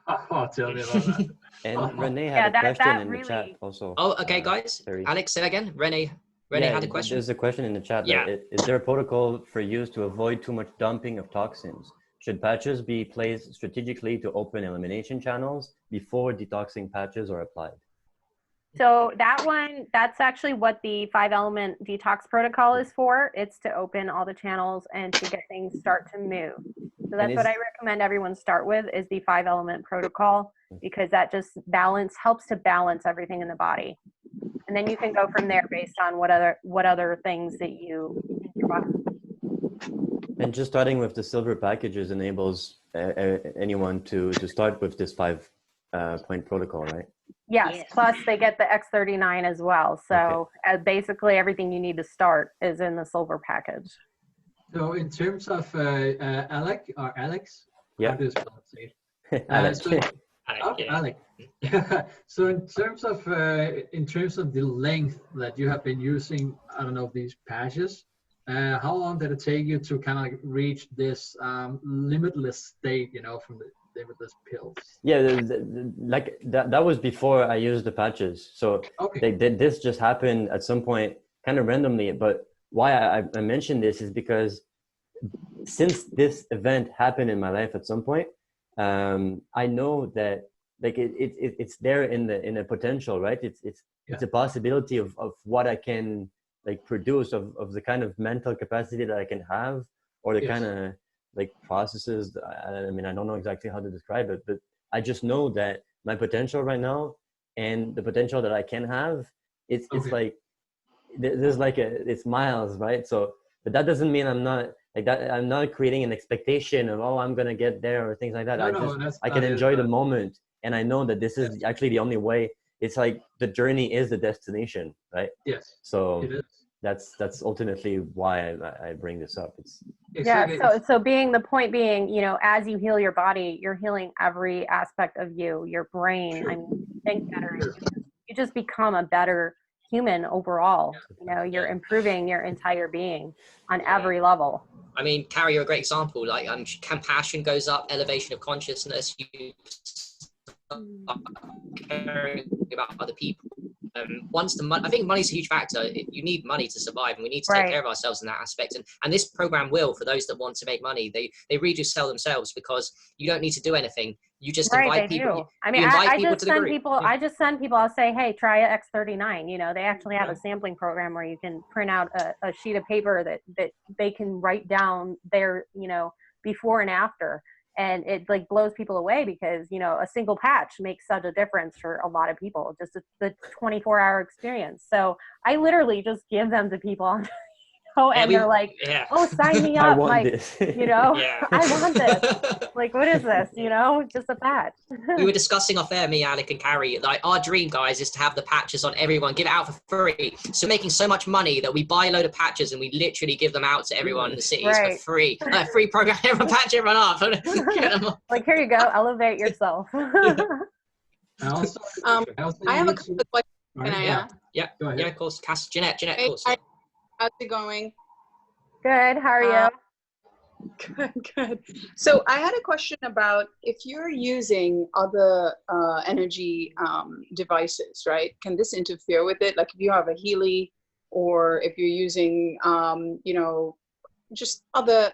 S5: Oh, tell me about that.
S3: And Renee had a question in the chat also.
S1: Oh, okay, guys. Alex, say again. Renee. Renee
S3: Yeah,
S1: had a question.
S3: there's a question in the chat.
S1: Yeah.
S3: Is there a protocol for use to avoid too much dumping of toxins? Should patches be placed strategically to open elimination channels before detoxing patches are applied?
S2: So that's actually what the 5-element detox protocol is for. It's to open all the channels and to get things start to move. So that's what I recommend everyone start with, is the 5-element protocol, because that just helps to balance everything in the body. And then you can go from there based on what other things that you in your body.
S3: And just starting with the silver packages enables anyone to start with this 5-point protocol, right?
S2: Yes, plus they get the X39 as well. So basically everything you need to start is in the silver package.
S5: So in terms of Alex,
S3: Yeah.
S5: how do you spell it?
S3: Alex.
S5: Alex. So in terms of the length that you have been using, I don't know, these patches, how long did it take you to kind of reach this limitless state, from the limitless pills?
S3: Yeah, like that was before I used the patches. So this just happened at some point kind of randomly. But why I mentioned this is because since this event happened in my life at some point, I know that like it's there in the potential, right? It's a possibility of what I can like produce, of the kind of mental capacity that I can have, or the kind of like processes. I mean, I don't know exactly how to describe it, but I just know that my potential right now and the potential that I can have, it's like there's like it's miles, right? So, but that doesn't mean I'm not like that. I'm not creating an expectation of, I'm gonna get there or things like that. I can enjoy the moment, and I know that this is actually the only way. It's like the journey is the destination, right?
S5: Yes.
S3: So
S5: it is.
S3: That's ultimately why I bring this up. It's
S2: so the point being, as you heal your body, you're healing every aspect of you, your brain. I mean, you think better, you just become a better human overall. You're improving your entire being on every level.
S1: I mean, Carrie, you're a great example. Like, compassion goes up, elevation of consciousness. You caring about other people. Once the money, I think money's a huge factor. You need money to survive, and we need to take care of ourselves in that aspect. And this program will, for those that want to make money, they really do sell themselves, because you don't need to do anything. You just invite people.
S2: I mean, I just send people. I'll say, hey, try X39. They actually have a sampling program where you can print out a sheet of paper that they can write down their, before and after. And it like blows people away, because, a single patch makes such a difference for a lot of people, just the 24-hour experience. So I literally just give them to people, and they're like, oh, sign me up.
S3: I want this.
S2: I want this. Like, what is this? Just a patch.
S1: We were discussing off air, me, Alec, and Carrie, like our dream, guys, is to have the patches on everyone, give it out for free. So we're making so much money that we buy a load of patches and we literally give them out to everyone in the cities for free. Free program, everyone patch everyone up.
S2: Like, here you go, elevate yourself.
S5: I
S6: have a couple of questions. Can I ask?
S1: Yeah, of course. Jeanette, of course.
S6: How's it going?
S2: Good. How are you?
S6: Good. So I had a question about, if you're using other energy devices, right? Can this interfere with it? Like if you have a Healy, or if you're using, just other.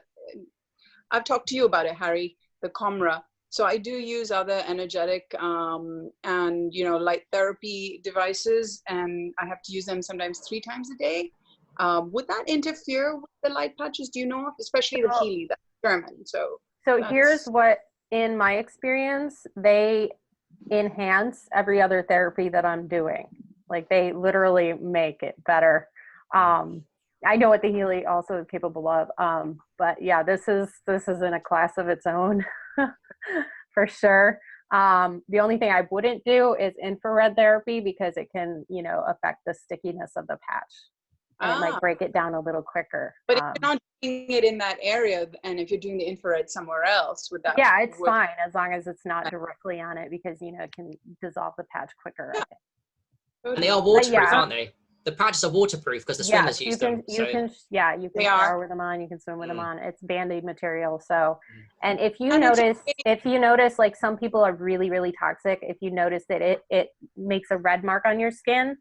S6: I've talked to you about it, Harry, the Comra. So I do use other energetic and light therapy devices, and I have to use them sometimes 3 times a day. Would that interfere with the light patches? Do you know of, especially the Healy, that's German? So
S2: here's what, in my experience, they enhance every other therapy that I'm doing. Like, they literally make it better. I know what the Healy also is capable of, but yeah, this is in a class of its own, for sure. The only thing I wouldn't do is infrared therapy, because it can, affect the stickiness of the patch. And it might break it down a little quicker.
S6: But if you're not doing it in that area, and if you're doing the infrared somewhere else, would that?
S2: Yeah, it's fine, as long as it's not directly on it, because, it can dissolve the patch quicker. I think.
S1: And they are waterproof, aren't they? The patches are waterproof because the swimmers use them.
S2: You can shower with them on. You can swim with them on. It's Band-Aid material. So, and if you notice, like, some people are really, really toxic. If you notice that it makes a red mark on your skin,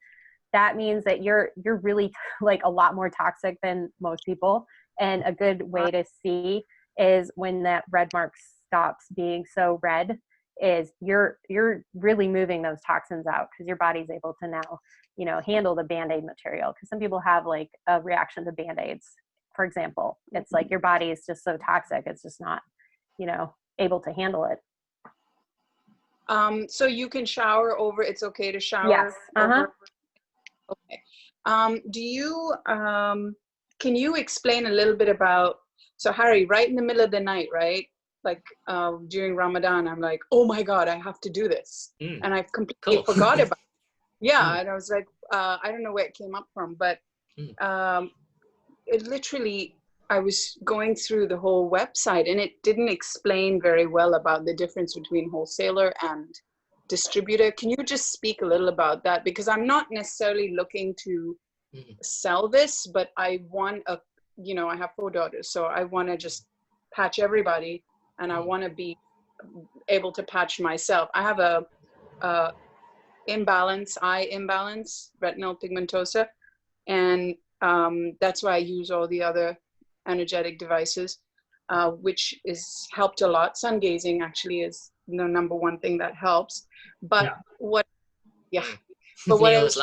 S2: that means that you're really like a lot more toxic than most people. And a good way to see is when that red mark stops being so red, is you're really moving those toxins out, because your body's able to now, you know, handle the Band-Aid material. Because some people have like a reaction to Band-Aids, for example. It's like your body is just so toxic, it's just not, you know, able to handle it.
S6: So you can shower over, it's okay to shower
S2: Yes.
S6: over? Okay. Do you, can you explain a little bit about, so Harry, right in the middle of the night, right? Like during Ramadan, I'm like, oh my God, I have to do this. And I completely forgot about it. Yeah, and I was like, I don't know where it came up from, but it literally, I was going through the whole website and it didn't explain very well about the difference between wholesaler and distributor. Can you just speak a little about that? Because I'm not necessarily looking to sell this, but I want a, you know, I have 4 daughters, so I want to just patch everybody, and I want to be able to patch myself. I have a eye imbalance, retinal pigmentosa, and that's why I use all the other energetic devices, which is helped a lot. Sun gazing actually is the #1 thing that helps. But what I was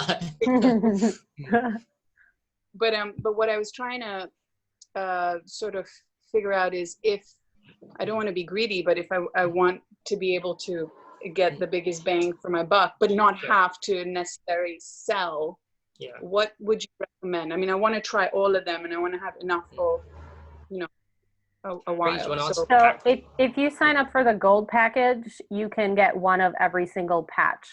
S6: but what I was trying to sort of figure out is, if I don't want to be greedy, but if I want to be able to get the biggest bang for my buck, but not have to necessarily sell, what would you recommend? I mean, I want to try all of them, and I want to have enough for, you know, a while.
S2: So if you sign up for the gold package, you can get one of every single pack,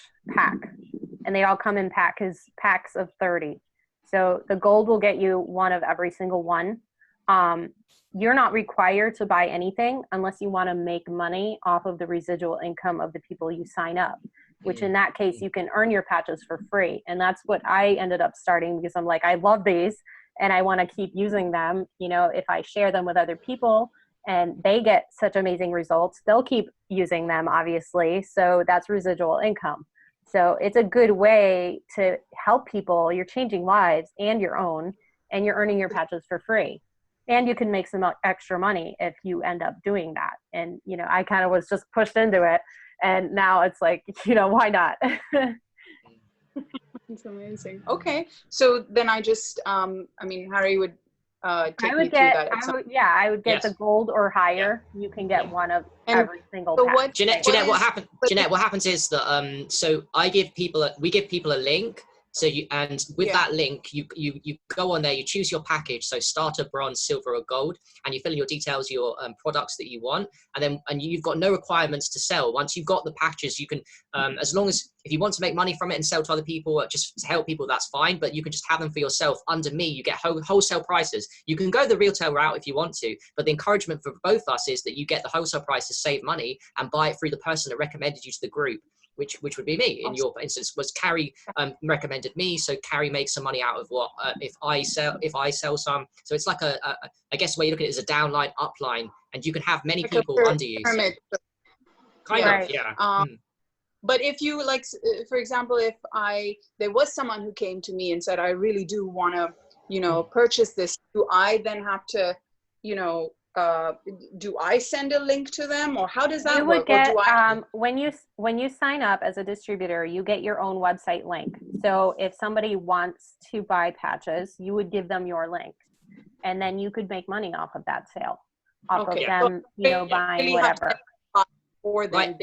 S2: and they all come in packs of 30. So the gold will get you one of every single one. You're not required to buy anything unless you want to make money off of the residual income of the people you sign up, which in that case, you can earn your patches for free. And that's what I ended up starting, because I'm like, I love these and I want to keep using them. You know, if I share them with other people and they get such amazing results, they'll keep using them, obviously. So that's residual income. So it's a good way to help people. You're changing lives and your own, and you're earning your patches for free. And you can make some extra money if you end up doing that. And, you know, I kind of was just pushed into it. And now it's like, you know, why not?
S6: It's amazing. Okay. So then I just, I mean, Harry would take me through that.
S2: I would get the gold or higher. You can get one of every single pack.
S1: Jeanette, what happens is that, so we give people a link. So with that link, you go on there, you choose your package. So starter, bronze, silver, or gold, and you fill in your details, your products that you want, and you've got no requirements to sell. Once you've got the packages, you can, as long as, if you want to make money from it and sell to other people, just to help people, that's fine. But you can just have them for yourself. Under me, you get wholesale prices. You can go the retail route if you want to, but the encouragement for both us is that you get the wholesale price to save money and buy it through the person that recommended you to the group. Which would be me in your instance. Was Carrie recommended me, so Carrie makes some money out of what if I sell some. So it's like I guess the way you look at it is a downline, upline, and you can have many like people under you. So. Kind of, yeah.
S6: But if you like, for example, if there was someone who came to me and said, I really do want to, you know, purchase this, do I then have to, you know, do I send a link to them, or how does that work?
S2: Get, when you sign up as a distributor, you get your own website link. So if somebody wants to buy patches, you would give them your link, and then you could make money off of that sale, off of them, you know, buying whatever.
S6: Or then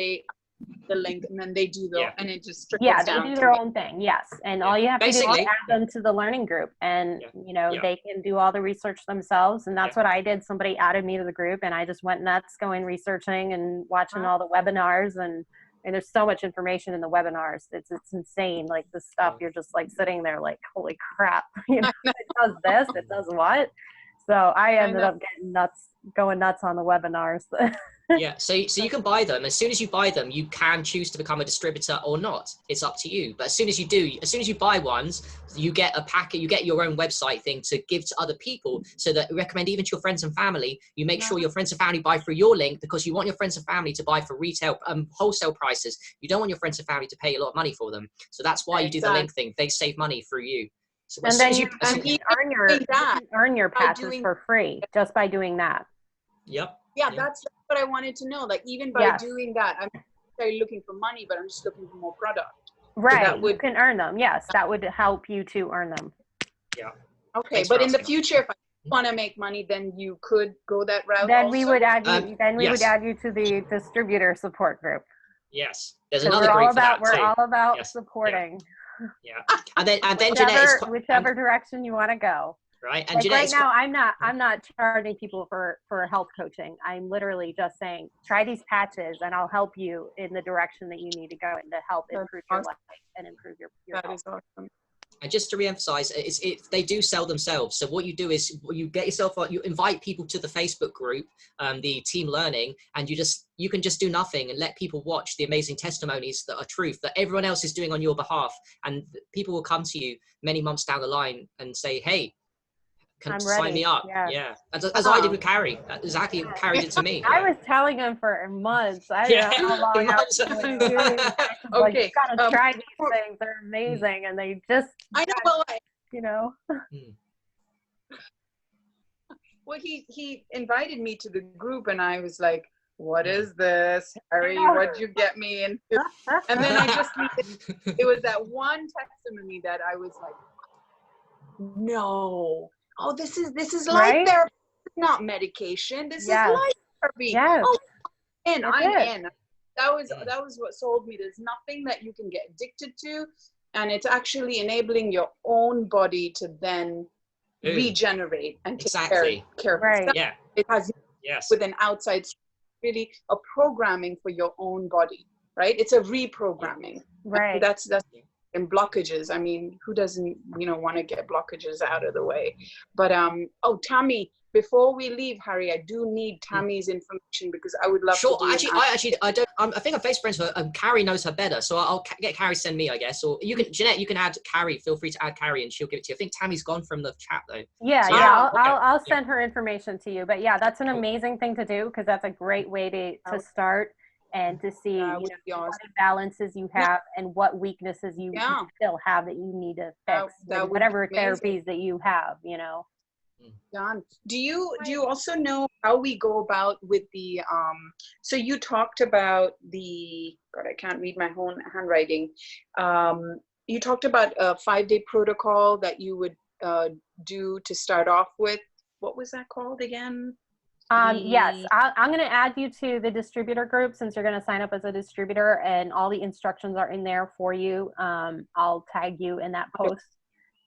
S6: the link, and then they do and it just
S2: they do their own thing. Yes, and all you have to do is add them to the learning group, and you know they can do all the research themselves. And that's what I did. Somebody added me to the group, and I just went nuts, going researching and watching all the webinars. And there's so much information in the webinars. It's insane. Like the stuff, you're just like sitting there like, holy crap! You know, it does this, it does what. So I ended up getting nuts, going nuts on the webinars.
S1: Yeah, so you can buy them. As soon as you buy them, you can choose to become a distributor or not. It's up to you. But as soon as you buy ones, you get a packet, you get your own website thing to give to other people, so that you recommend even to your friends and family. You make sure your friends and family buy through your link, because you want your friends and family to buy for retail, wholesale prices. You don't want your friends and family to pay a lot of money for them. So that's why you do the link thing. They save money through you. So
S2: and then you can earn your patches for free just by doing that.
S1: Yep.
S6: Yeah, that's what I wanted to know. Like, even by doing that, I'm not necessarily looking for money, but I'm just looking for more product.
S2: Right. So you can earn them. Yes, that would help you to earn them.
S1: Yeah.
S6: Okay, thanks, but in the future, if I want to make money, then you could go that route.
S2: Then
S6: also?
S2: we would add you. Then we would add you to the distributor support group.
S1: Yes, there's another group for that too.
S2: We're all about supporting.
S1: Yeah. And then genetics.
S2: Whichever direction you want to go.
S1: Right. And
S2: like right now, I'm not charging people for health coaching. I'm literally just saying, try these patches, and I'll help you in the direction that you need to go in to help improve your life and improve your
S6: that
S2: health.
S6: Is awesome.
S1: And just to reemphasize, they do sell themselves. So what you do is you get yourself, you invite people to the Facebook group, the team learning, and you can just do nothing and let people watch the amazing testimonies that are truth that everyone else is doing on your behalf. And people will come to you many months down the line and say, hey, can sign me up. Yeah. As I did with Carrie. Exactly. Carrie did to me.
S2: I was telling him for months. I don't know how long I was doing these. Like, you gotta try these things. They're amazing. And they just,
S6: I know,
S2: you know.
S6: Well, he invited me to the group, and I was like, what is this, Harry? What'd you get me into? And then I just needed, it was that one testimony that I was like, no. Oh, this is light therapy. It's not medication. This is light therapy.
S2: Yes.
S6: Oh, and I'm in. That was what sold me. There's nothing that you can get addicted to, and it's actually enabling your own body to then regenerate and take care of itself.
S1: Yeah.
S6: It has with an outside, really a programming for your own body, right? It's a reprogramming.
S2: Right.
S6: That's and blockages. I mean, who doesn't, want to get blockages out of the way? But Tammy, before we leave, Harry, I do need Tammy's information, because I would love to do
S1: I don't. I think I'm face friends with her. Carrie knows her better, so I'll get Carrie to send me, I guess. Or you can, Jeanette, you can add Carrie. Feel free to add Carrie, and she'll give it to you. I think Tammy's gone from the chat though.
S2: I'll send her information to you. But yeah, that's an amazing thing to do, because that's a great way to start and to see what imbalances you have and what weaknesses you still have that you need to fix with whatever therapies that you have,
S6: Done. Do you also know how we go about with the so you talked about I can't read my own handwriting. You talked about a 5-day protocol that you would do to start off with. What was that called again?
S2: Yes, I'm going to add you to the distributor group, since you're going to sign up as a distributor, and all the instructions are in there for you. I'll tag you in that post,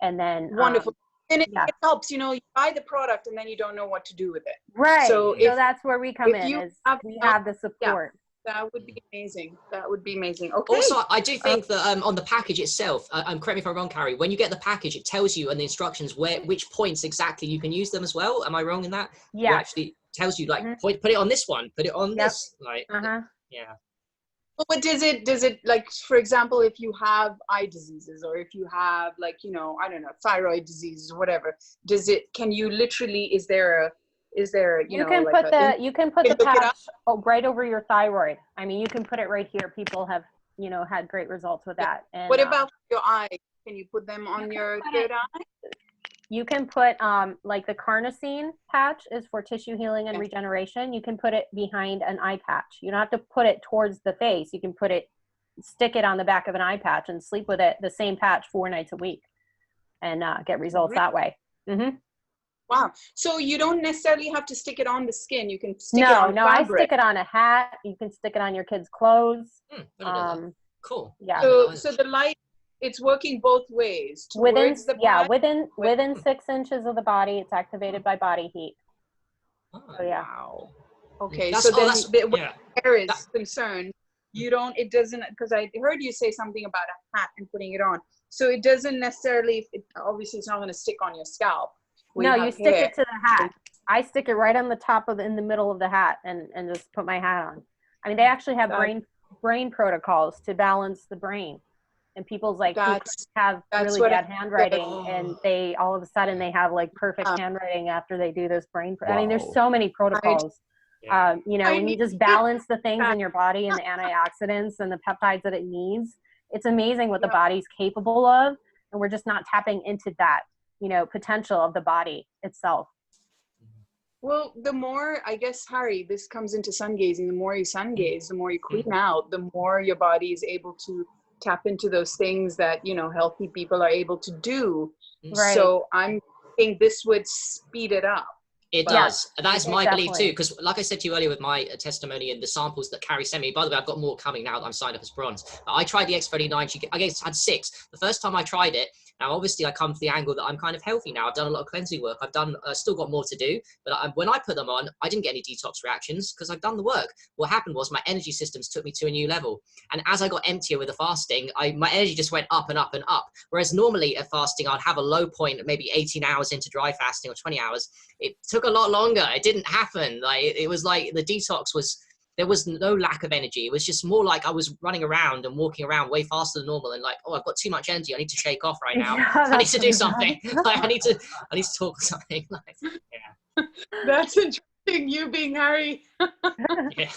S2: and then
S6: wonderful. And it helps, you buy the product and then you don't know what to do with it.
S2: Right. So that's where we come in. We have the support.
S6: That would be amazing. That would be amazing. Okay.
S1: Also, I do think that on the package itself, correct me if I'm wrong, Carrie, when you get the package, it tells you in the instructions which points exactly you can use them as well. Am I wrong in that?
S2: Yeah.
S1: It actually tells you, like, put it on this one, put it on this. Like, yeah.
S6: But does it, like, for example, if you have eye diseases, or if you have, like, I don't know, thyroid disease or whatever, can you literally, is there you can put
S2: the patch right over your thyroid. I mean, you can put it right here. People have had great results with that. And
S6: what about your eye? Can you put them on your third eye?
S2: You can put like the carnosine patch is for tissue healing and regeneration. You can put it behind an eye patch. You don't have to put it towards the face. You can stick it on the back of an eye patch and sleep with it, the same patch 4 nights a week, and get results that way. Mm-hmm.
S6: Wow. So you don't necessarily have to stick it on the skin. You can stick it on fabric.
S2: I stick it on a hat. You can stick it on your kids' clothes.
S1: Cool.
S2: Yeah.
S6: So the light, it's working both ways.
S2: Within 6 inches of the body, it's activated by body heat.
S1: Oh,
S2: so yeah.
S6: Wow. Okay. Where hair is concerned, it doesn't, because I heard you say something about a hat and putting it on. So it doesn't necessarily, obviously it's not going to stick on your scalp.
S2: No, you stick it to the hat. I stick it right on the top of in the middle of the hat and just put my hat on. I mean, they actually have brain protocols to balance the brain. And people's like who have really bad handwriting, and they all of a sudden they have like perfect handwriting after they do this brain. I mean, there's so many protocols. You know, when you just balance the things in your body and the antioxidants and the peptides that it needs, it's amazing what the body's capable of, and we're just not tapping into that, you know, potential of the body itself.
S6: Well, the more, I guess, Harry, this comes into sun gazing. The more you sun gaze, the more you clean out, the more your body is able to tap into those things that, you know, healthy people are able to do.
S2: Right.
S6: So I'm thinking this would speed it up.
S1: It does. That is my belief too, because like I said to you earlier with my testimony and the samples that Carrie sent me, by the way, I've got more coming now that I'm signed up as bronze. But I tried the X39, I guess I had 6. The first time I tried it, now obviously I come to the angle that I'm kind of healthy now. I've done a lot of cleansing work. I've done, still got more to do, but when I put them on, I didn't get any detox reactions because I've done the work. What happened was my energy systems took me to a new level. And as I got emptier with the fasting, my energy just went up and up and up. Whereas normally at fasting, I'd have a low point, maybe 18 hours into dry fasting or 20 hours. It took a lot longer. It didn't happen. Like it was like the detox was, there was no lack of energy. It was just more like I was running around and walking around way faster than normal, and like, oh, I've got too much energy. I need to shake off right now. I need to do something. Like, I need to talk or something. Like, yeah.
S6: That's interesting. You being Harry.
S1: Yeah.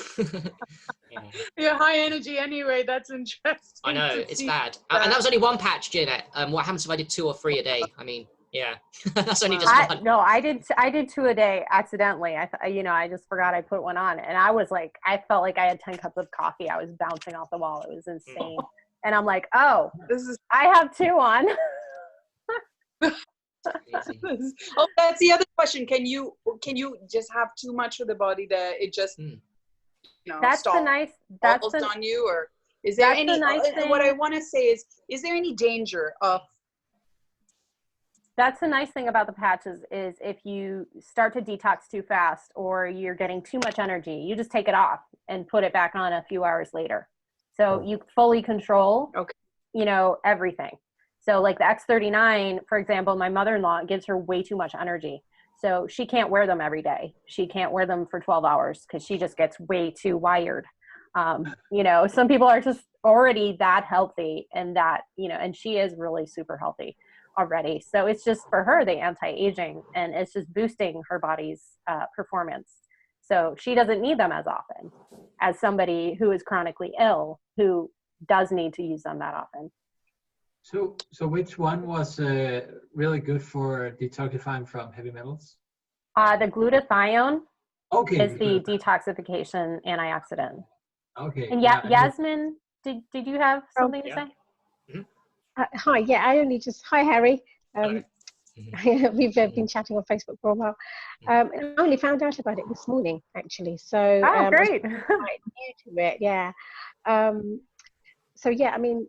S6: You're high energy anyway. That's interesting.
S1: I know, it's bad. And that was only one patch, Jeanette. What happens if I did 2 or 3 a day? I mean, yeah, that's only just one.
S2: No, I did 2 a day accidentally. I just forgot I put one on, and I was like, I felt like I had 10 cups of coffee. I was bouncing off the wall. It was insane. And I'm like, oh, I have 2 on.
S6: Oh, that's the other question. Can you just have too much for the body that it just
S2: that's
S6: stops on you, or is there any? What I want to say is there any danger of?
S2: That's the nice thing about the patches is if you start to detox too fast or you're getting too much energy, you just take it off and put it back on a few hours later. So you fully control, everything. So like the X39, for example, my mother-in-law gives her way too much energy. So she can't wear them every day. She can't wear them for 12 hours because she just gets way too wired. Some people are just already that healthy and that, and she is really super healthy already. So it's just for her, the anti-aging, and it's just boosting her body's performance. So she doesn't need them as often as somebody who is chronically ill, who does need to use them that often.
S5: So which one was really good for detoxifying from heavy metals?
S2: The glutathione is the
S5: glutathione.
S2: Detoxification antioxidant.
S5: Okay.
S2: And Yasmin, did you have something to say?
S7: Mm-hmm. Hi, hi Harry. We've been chatting on Facebook for a while. I only found out about it this morning, actually. So
S2: great.
S7: I was quite new to it, yeah. I mean,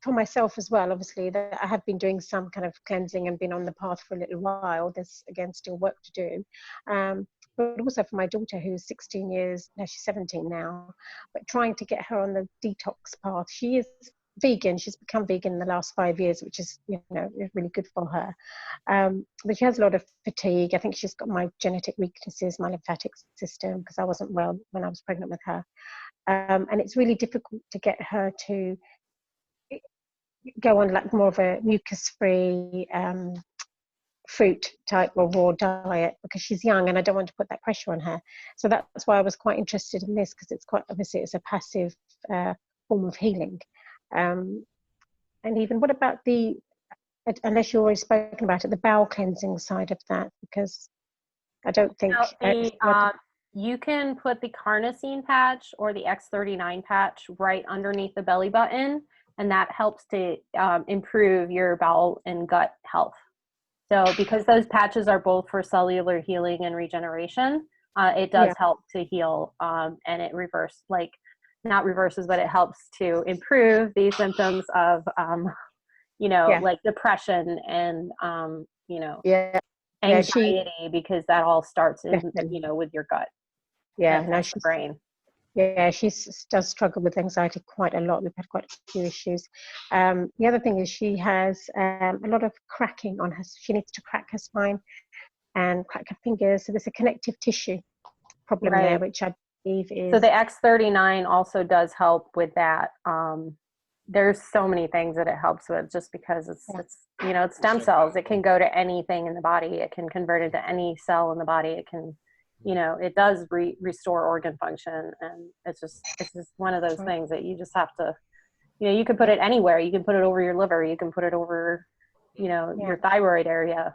S7: for myself as well, obviously, I have been doing some kind of cleansing and been on the path for a little while. There's, again, still work to do. But also for my daughter, who's 16 years, no, she's 17 now, but trying to get her on the detox path. She is vegan. She's become vegan in the last 5 years, which is, really good for her. But she has a lot of fatigue. I think she's got my genetic weaknesses, my lymphatic system, because I wasn't well when I was pregnant with her. And it's really difficult to get her to go on like more of a mucus-free fruit type or raw diet because she's young and I don't want to put that pressure on her. So that's why I was quite interested in this, because it's quite obviously it's a passive form of healing. And even what about unless you've already spoken about it, the bowel cleansing side of that, because I don't think
S2: you can put the carnosine patch or the X39 patch right underneath the belly button, and that helps to improve your bowel and gut health. So because those patches are both for cellular healing and regeneration, it does help to heal, and it not reverses, but it helps to improve the symptoms of, like depression and, anxiety, because that all starts with your gut.
S7: Yeah,
S2: no, she's brain.
S7: Yeah, she does struggle with anxiety quite a lot. We've had quite a few issues. The other thing is she has a lot of cracking on her. She needs to crack her spine and crack your fingers. So there's a connective tissue problem there, which I believe is.
S2: So the X39 also does help with that. There's so many things that it helps with, just because it's you know, it's stem cells. It can go to anything in the body. It can convert it to any cell in the body. It can, you know, it does restore organ function, and it's just one of those things that you just have to, you know, you can put it anywhere. You can put it over your liver. You can put it over, you know, your thyroid area.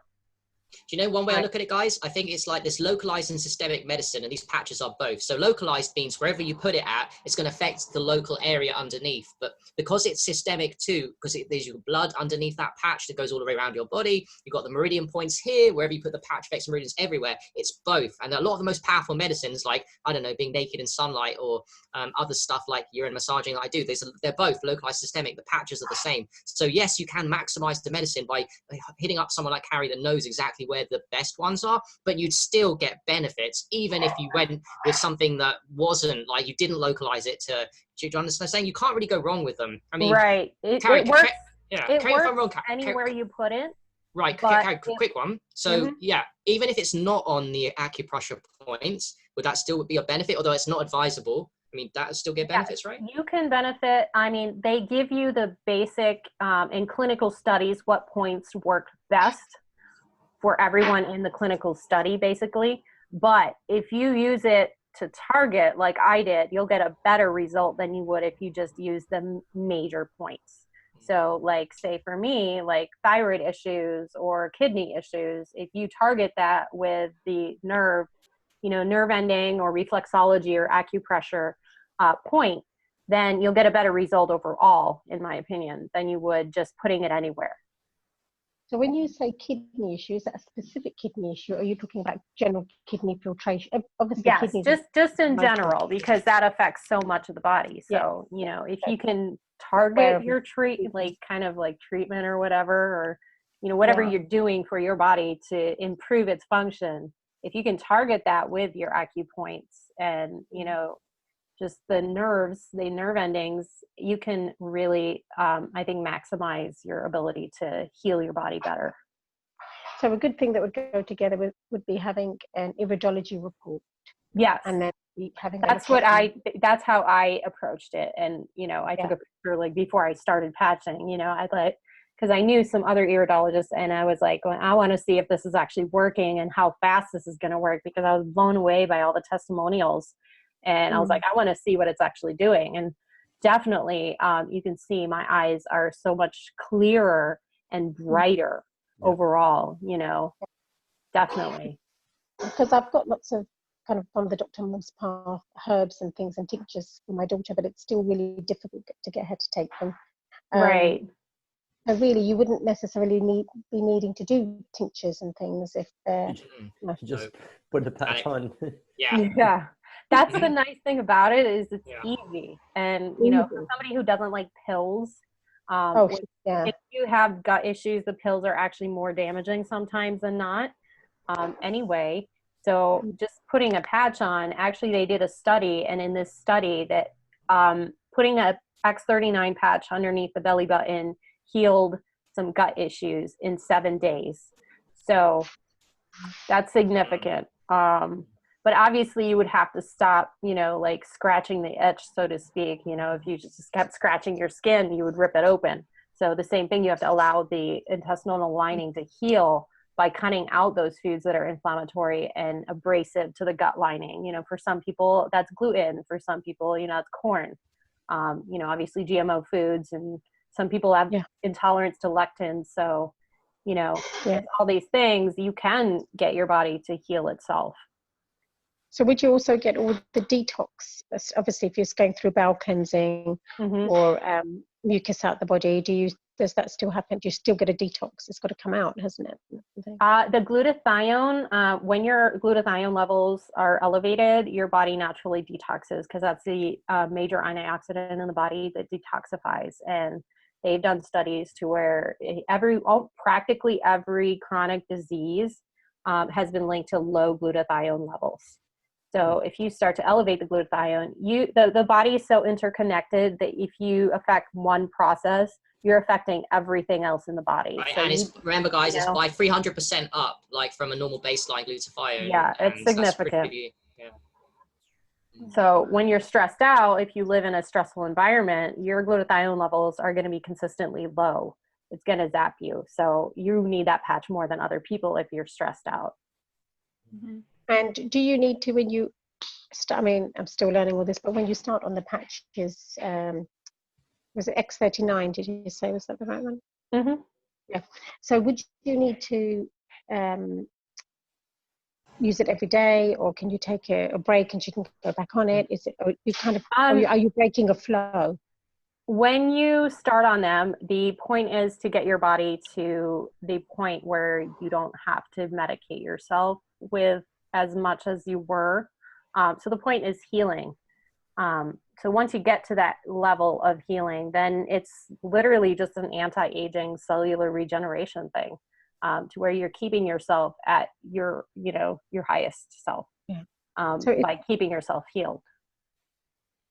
S1: Do you know one way I look at it, guys? I think it's like this localized and systemic medicine, and these patches are both. So localized means wherever you put it at, it's going to affect the local area underneath. But because it's systemic too, because there's your blood underneath that patch that goes all the way around your body, you've got the meridian points here, wherever you put the patch affects meridians everywhere. It's both. And a lot of the most powerful medicines, like, I don't know, being naked in sunlight, or other stuff like urine massaging that I do, they're both localized, systemic. The patches are the same. So yes, you can maximize the medicine by hitting up someone like Harry that knows exactly where the best ones are, but you'd still get benefits even if you went with something that wasn't, like, you didn't localize it to. Do you understand what I'm saying? You can't really go wrong with them. I mean,
S2: right. It works. It works anywhere you put it.
S1: Right. Quick one. So yeah, even if it's not on the acupressure points, would that still be a benefit? Although it's not advisable, I mean, that would still get benefits, right?
S2: You can benefit. I mean, they give you the basic in clinical studies what points work best for everyone in the clinical study, basically. But if you use it to target, like I did, you'll get a better result than you would if you just use the major points. So like, say for me, like thyroid issues or kidney issues, if you target that with the nerve, you know, nerve ending or reflexology or acupressure point, then you'll get a better result overall, in my opinion, than you would just putting it anywhere.
S7: So when you say kidney issue, is that a specific kidney issue, or are you talking about general kidney filtration? Obviously,
S2: yes, just in general, because that affects so much of the body. So, you know, if you can target your kind of like treatment or whatever, or, you know, whatever you're doing for your body to improve its function, if you can target that with your acupoints and, you know, just the nerves, the nerve endings, you can really, I think, maximize your ability to heal your body better.
S7: So a good thing that would go together would be having an iridology report.
S2: Yes.
S7: And then having
S2: that's how I approached it. And, you know, I took a picture like before I started patching, you know, I thought, because I knew some other iridologists, and I was like, well, I want to see if this is actually working and how fast this is going to work, because I was blown away by all the testimonials. And I was like, I want to see what it's actually doing. And definitely, you can see my eyes are so much clearer and brighter overall, you know, definitely.
S7: Because I've got lots of kind of from the Dr. Moss path herbs and things and tinctures for my daughter, but it's still really difficult to get her to take them.
S2: Right.
S7: So really, you wouldn't necessarily be needing to do tinctures and things if they're...
S3: Just put the patch on.
S2: Yeah. That's the nice thing about it, is it's easy. And, you know, for somebody who doesn't like pills, if you have gut issues, the pills are actually more damaging sometimes than not. Anyway, so just putting a patch on, actually they did a study, and in this study that putting a X39 patch underneath the belly button healed some gut issues in 7 days. So that's significant. But obviously you would have to stop, you know, like scratching the itch, so to speak. You know, if you just kept scratching your skin, you would rip it open. So the same thing, you have to allow the intestinal lining to heal by cutting out those foods that are inflammatory and abrasive to the gut lining. You know, for some people that's gluten, for some people, you know, it's corn. You know, obviously GMO foods, and some people have intolerance to lectins. So, you know, all these things, you can get your body to heal itself.
S7: So would you also get all the detox? Obviously, if you're going through bowel cleansing or mucus out the body, does that still happen? Do you still get a detox? It's got to come out, hasn't it?
S2: The glutathione, when your glutathione levels are elevated, your body naturally detoxes, because that's the major antioxidant in the body that detoxifies. And they've done studies to where practically every chronic disease has been linked to low glutathione levels. So if you start to elevate the glutathione, the body is so interconnected that if you affect one process, you're affecting everything else in the body.
S1: Right.
S2: So
S1: And it's, remember guys, it's
S2: know,
S1: by 300% up, like from a normal baseline glutathione.
S2: yeah, it's significant.
S1: Yeah.
S2: So when you're stressed out, if you live in a stressful environment, your glutathione levels are going to be consistently low. It's going to zap you. So you need that patch more than other people if you're stressed out.
S7: Mm-hmm. And do you need to, when you start, I mean, I'm still learning all this, but when you start on the patches, was it X39, did you say? Was that the right one?
S2: Mm-hmm.
S7: Yeah. So would you need to use it every day, or can you take a break and you can go back on it? Is it, or you kind of, are you breaking a flow?
S2: When you start on them, the point is to get your body to the point where you don't have to medicate yourself with as much as you were. So the point is healing. So once you get to that level of healing, then it's literally just an anti-aging cellular regeneration thing, to where you're keeping yourself at your, your highest self, by keeping yourself healed.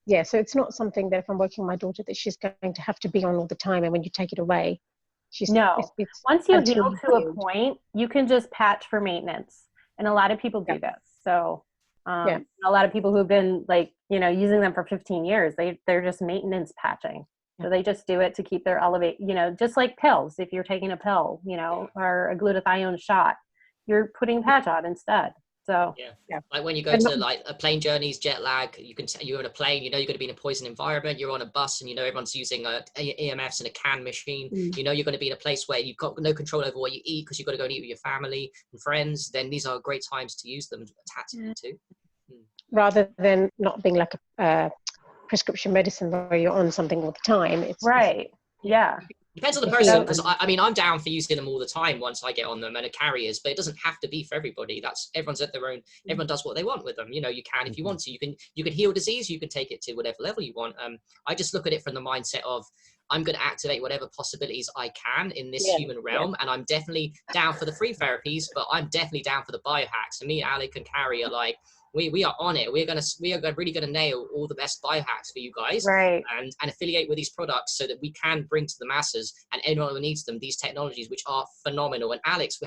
S7: Yeah, so it's not something that if I'm working with my daughter that she's going to have to be on all the time, and when you take it away, it's
S2: once you heal to a point, you can just patch for maintenance, and a lot of people do this. So a lot of people who've been using them for 15 years, they're just maintenance patching. So they just do it to keep their just like pills. If you're taking a pill, or a glutathione shot, you're putting patch on instead. So
S1: like when you go to like a plane journeys, jet lag, you're on a plane, you're going to be in a poison environment, you're on a bus and everyone's using EMFs and a can machine, you're going to be in a place where you've got no control over what you eat because you've got to go and eat with your family and friends. Then these are great times to use them tactically too.
S7: Rather than not being like a prescription medicine where you're on something all the time.
S1: Depends on the person, because I'm down for using them all the time once I get on them and carriers, but it doesn't have to be for everybody. Everyone's at their own. Everyone does what they want with them. You can, if you want to, you can heal disease. You can take it to whatever level you want. I just look at it from the mindset of I'm going to activate whatever possibilities I can in this human realm, and I'm definitely down for the free therapies, but I'm definitely down for the biohacks. And me, Alec, and Carrie are like, we are on it. We are really going to nail all the best biohacks for you guys, and affiliate with these products so that we can bring to the masses and anyone who needs them these technologies, which are phenomenal. And Alex,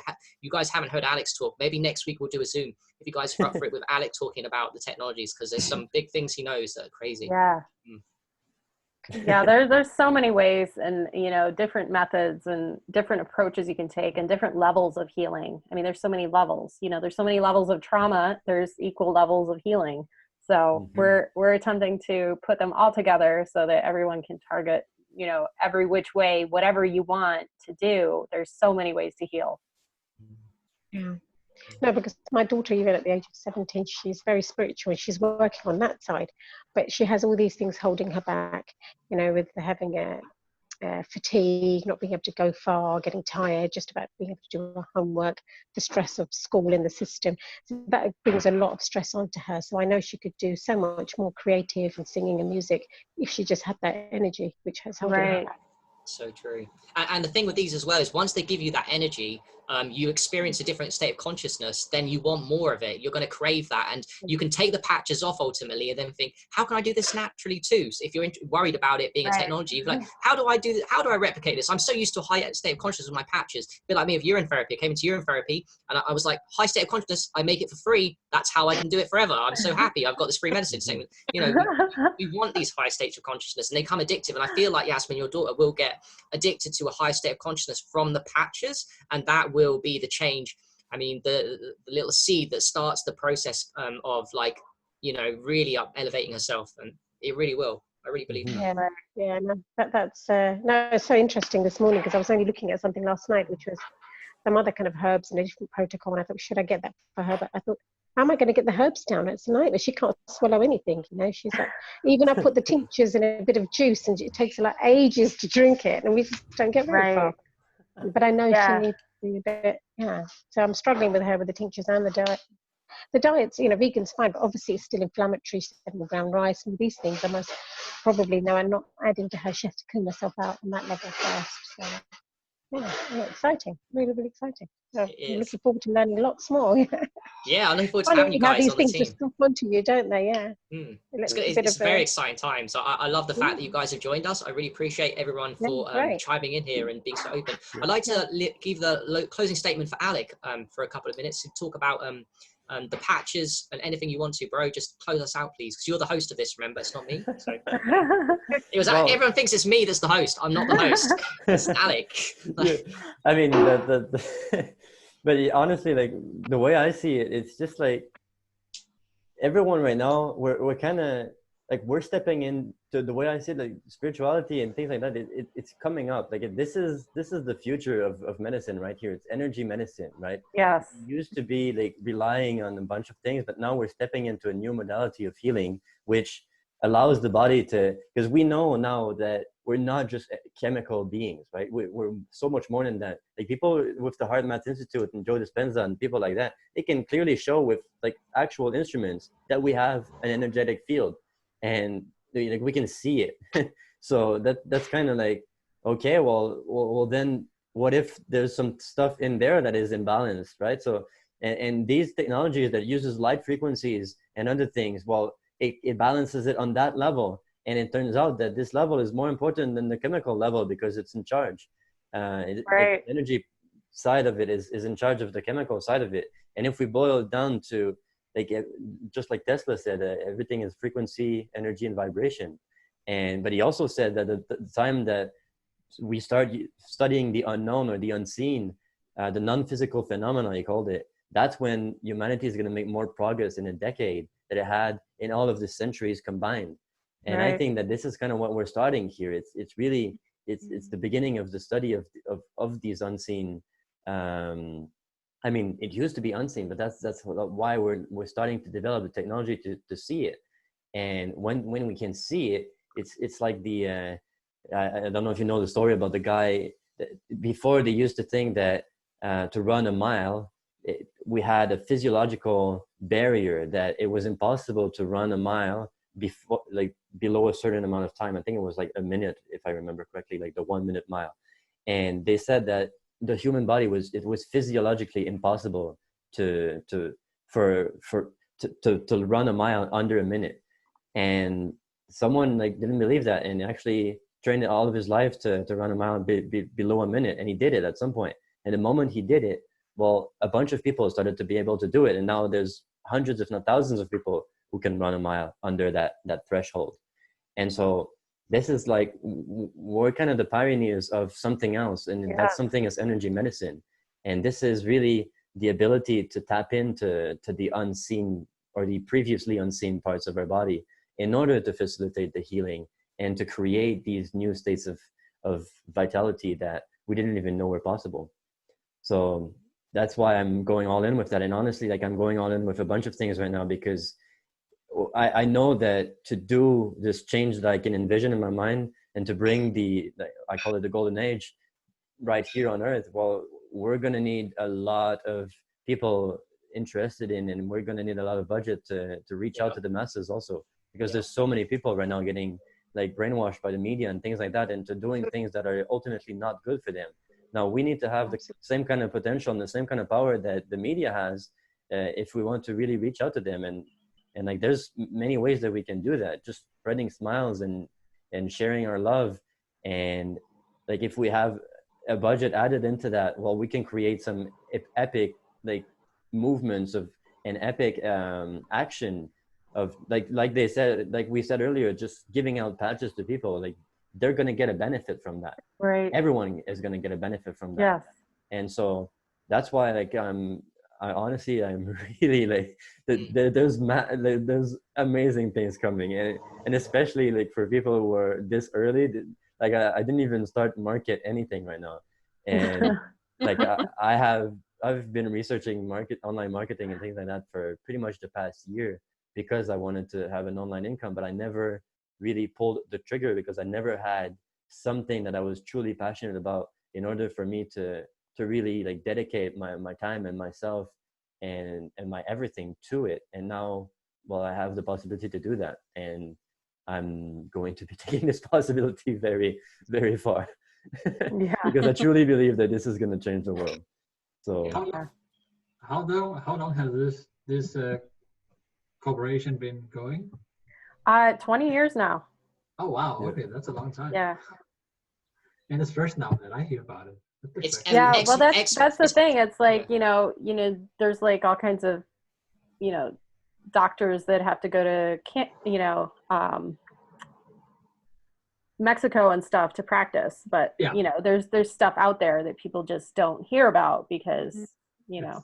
S1: you guys haven't heard Alex talk. Maybe next week we'll do a Zoom if you guys are up for it with Alex talking about the technologies, because there's some big things he knows that are crazy.
S2: There's so many ways, and different methods and different approaches you can take, and different levels of healing. I mean, there's so many levels. There's so many levels of trauma. There's equal levels of healing. So we're attempting to put them all together so that everyone can target every which way, whatever you want to do. There's so many ways to heal.
S7: No, because my daughter, even at the age of 17, she's very spiritual and she's working on that side, but she has all these things holding her back, with having a fatigue, not being able to go far, getting tired, just about being able to do her homework, the stress of school in the system. So that brings a lot of stress onto her. So I know she could do so much more creative and singing and music if she just had that energy, which has helped her.
S1: So true. And the thing with these as well is once they give you that energy, you experience a different state of consciousness, then you want more of it. You're going to crave that. And you can take the patches off ultimately and then think, how can I do this naturally too? So if you're worried about it being a technology, you're like, how do I do that? How do I replicate this? I'm so used to a high state of consciousness with my patches. A bit like me with urine therapy. I came into urine therapy and I was like, high state of consciousness, I make it for free. That's how I can do it forever. I'm so happy. I've got this free medicine saying, we want these high states of consciousness and they come addictive. And I feel like, Yasmin, your daughter will get addicted to a high state of consciousness from the patches, and that will be the change. I mean, the little seed that starts the process of really elevating herself, and it really will. I really believe that.
S7: No, that's it's so interesting this morning, because I was only looking at something last night, which was some other kind of herbs and a different protocol, and I thought, should I get that for her? But I thought, how am I going to get the herbs down? It's a nightmare. She can't swallow anything, She's like, even I put the tinctures in a bit of juice and it takes her like ages to drink it, and we just don't get very far. But I know she needs to do a bit, so I'm struggling with her with the tinctures and the diet. The diet's, vegan's fine, but obviously it's still inflammatory. 7 brown rice and these things I must probably know I'm not adding to her. She has to clean herself out on that level first. So. Yeah, exciting. Really, really exciting. So
S1: It
S7: I'm
S1: is.
S7: looking forward to learning lots more.
S1: Yeah, I'm looking forward to having you
S7: Funny how
S1: guys
S7: these
S1: on the
S7: things
S1: team.
S7: just come onto you, don't they? Yeah.
S1: Mm.
S7: A little
S1: It's,
S7: bit
S1: it's
S7: of
S1: a very
S7: a,
S1: exciting time. So I love the
S7: yeah,
S1: fact that you guys have joined us. I really appreciate everyone
S7: yeah,
S1: for
S7: great.
S1: chiming in here and being so open. I'd
S3: Yeah.
S1: like
S7: Yeah.
S1: to give the closing statement for Alec for a couple of minutes to talk about the patches and anything you want to, bro. Just close us out, please, because you're the host of this. Remember, it's not me. So it was.
S3: Well,
S1: Everyone thinks it's me that's the host. I'm not the host. It's Alec.
S3: yeah. I mean, but honestly, like the way I see it, it's just like everyone right now, we're kind of like we're stepping into the way I see it, like spirituality and things like that. It's coming up. Like this is the future of medicine right here. It's energy medicine, right?
S2: Yes.
S3: It used to be like relying on a bunch of things, but now we're stepping into a new modality of healing, which allows the body to, because we know now that we're not just chemical beings, right? We're so much more than that. Like people with the Heart Math Institute and Joe Dispenza and people like that, they can clearly show with like actual instruments that we have an energetic field, and like we can see it. So that's kind of like, okay, well then what if there's some stuff in there that is imbalanced, right? So and these technologies that uses light frequencies and other things, well, it balances it on that level, and it turns out that this level is more important than the chemical level because it's in charge. Like
S2: Right.
S3: energy side of it is in charge of the chemical side of it. And if we boil it down to like just like Tesla said, everything is frequency, energy, and vibration. And but he also said that the time that we start studying the unknown or the unseen, the non-physical phenomena, he called it, that's when humanity is going to make more progress in a decade that it had in all of the centuries combined. And I
S2: Right.
S3: think that this is kind of what we're starting here. It's really it's the beginning of the study of these unseen. I mean, it used to be unseen, but that's why we're starting to develop the technology to see it. And when we can see it, it's like the I don't know if you know the story about the guy that before they used to think that to run a mile, we had a physiological barrier that it was impossible to run a mile before, like below a certain amount of time. I think it was like a minute, if I remember correctly, like the 1 minute mile. And they said that the human body was physiologically impossible to run a mile under a minute. And someone like didn't believe that and actually trained all of his life to run a mile below a minute, and he did it at some point. And the moment he did it, well, a bunch of people started to be able to do it, and now there's hundreds if not thousands of people who can run a mile under that threshold. And so this is like we're kind of the pioneers of something else, and
S2: Yeah.
S3: that something is energy medicine. And this is really the ability to tap into the unseen or the previously unseen parts of our body in order to facilitate the healing and to create these new states of vitality that we didn't even know were possible. So that's why I'm going all in with that. And honestly, like I'm going all in with a bunch of things right now because I know that to do this change that I can envision in my mind and to bring I call it the golden age right here on earth, well, we're going to need a lot of people interested in, and we're going to need a lot of budget to reach out to the masses also, because there's so many people right now getting like brainwashed by the media and things like that into doing things that are ultimately not good for them. Now we need to have the same kind of potential and the same kind of power that the media has if we want to really reach out to them. And like there's many ways that we can do that, just spreading smiles and sharing our love. And like if we have a budget added into that, well, we can create some epic like movements of an epic action of like they said, like we said earlier, just giving out patches to people, like they're going to get a benefit from that.
S2: Right.
S3: Everyone is going to get a benefit from that.
S2: Yes.
S3: And so that's why like I honestly, I'm really like there's amazing things coming, and especially like for people who are this early, like I didn't even start market anything right now. And like I've been researching online marketing and things like that for pretty much the past year because I wanted to have an online income, but I never really pulled the trigger because I never had something that I was truly passionate about in order for me to really like dedicate my time and myself and my everything to it. And now, well, I have the possibility to do that, and I'm going to be taking this possibility very, very far.
S2: Yeah.
S3: Because I truly believe that this is going to change the world. So
S5: How long has this corporation been going?
S2: 20 years now.
S5: Oh wow,
S3: Yeah.
S5: okay, that's a long time.
S2: Yeah.
S5: And it's first now that I hear about it.
S1: It's
S2: Yeah, well, that's the thing. It's like,
S1: yeah.
S2: There's like all kinds of, doctors that have to go to, Mexico and stuff to practice, but
S5: Yeah.
S2: there's stuff out there that people just don't hear about because,
S1: Yeah,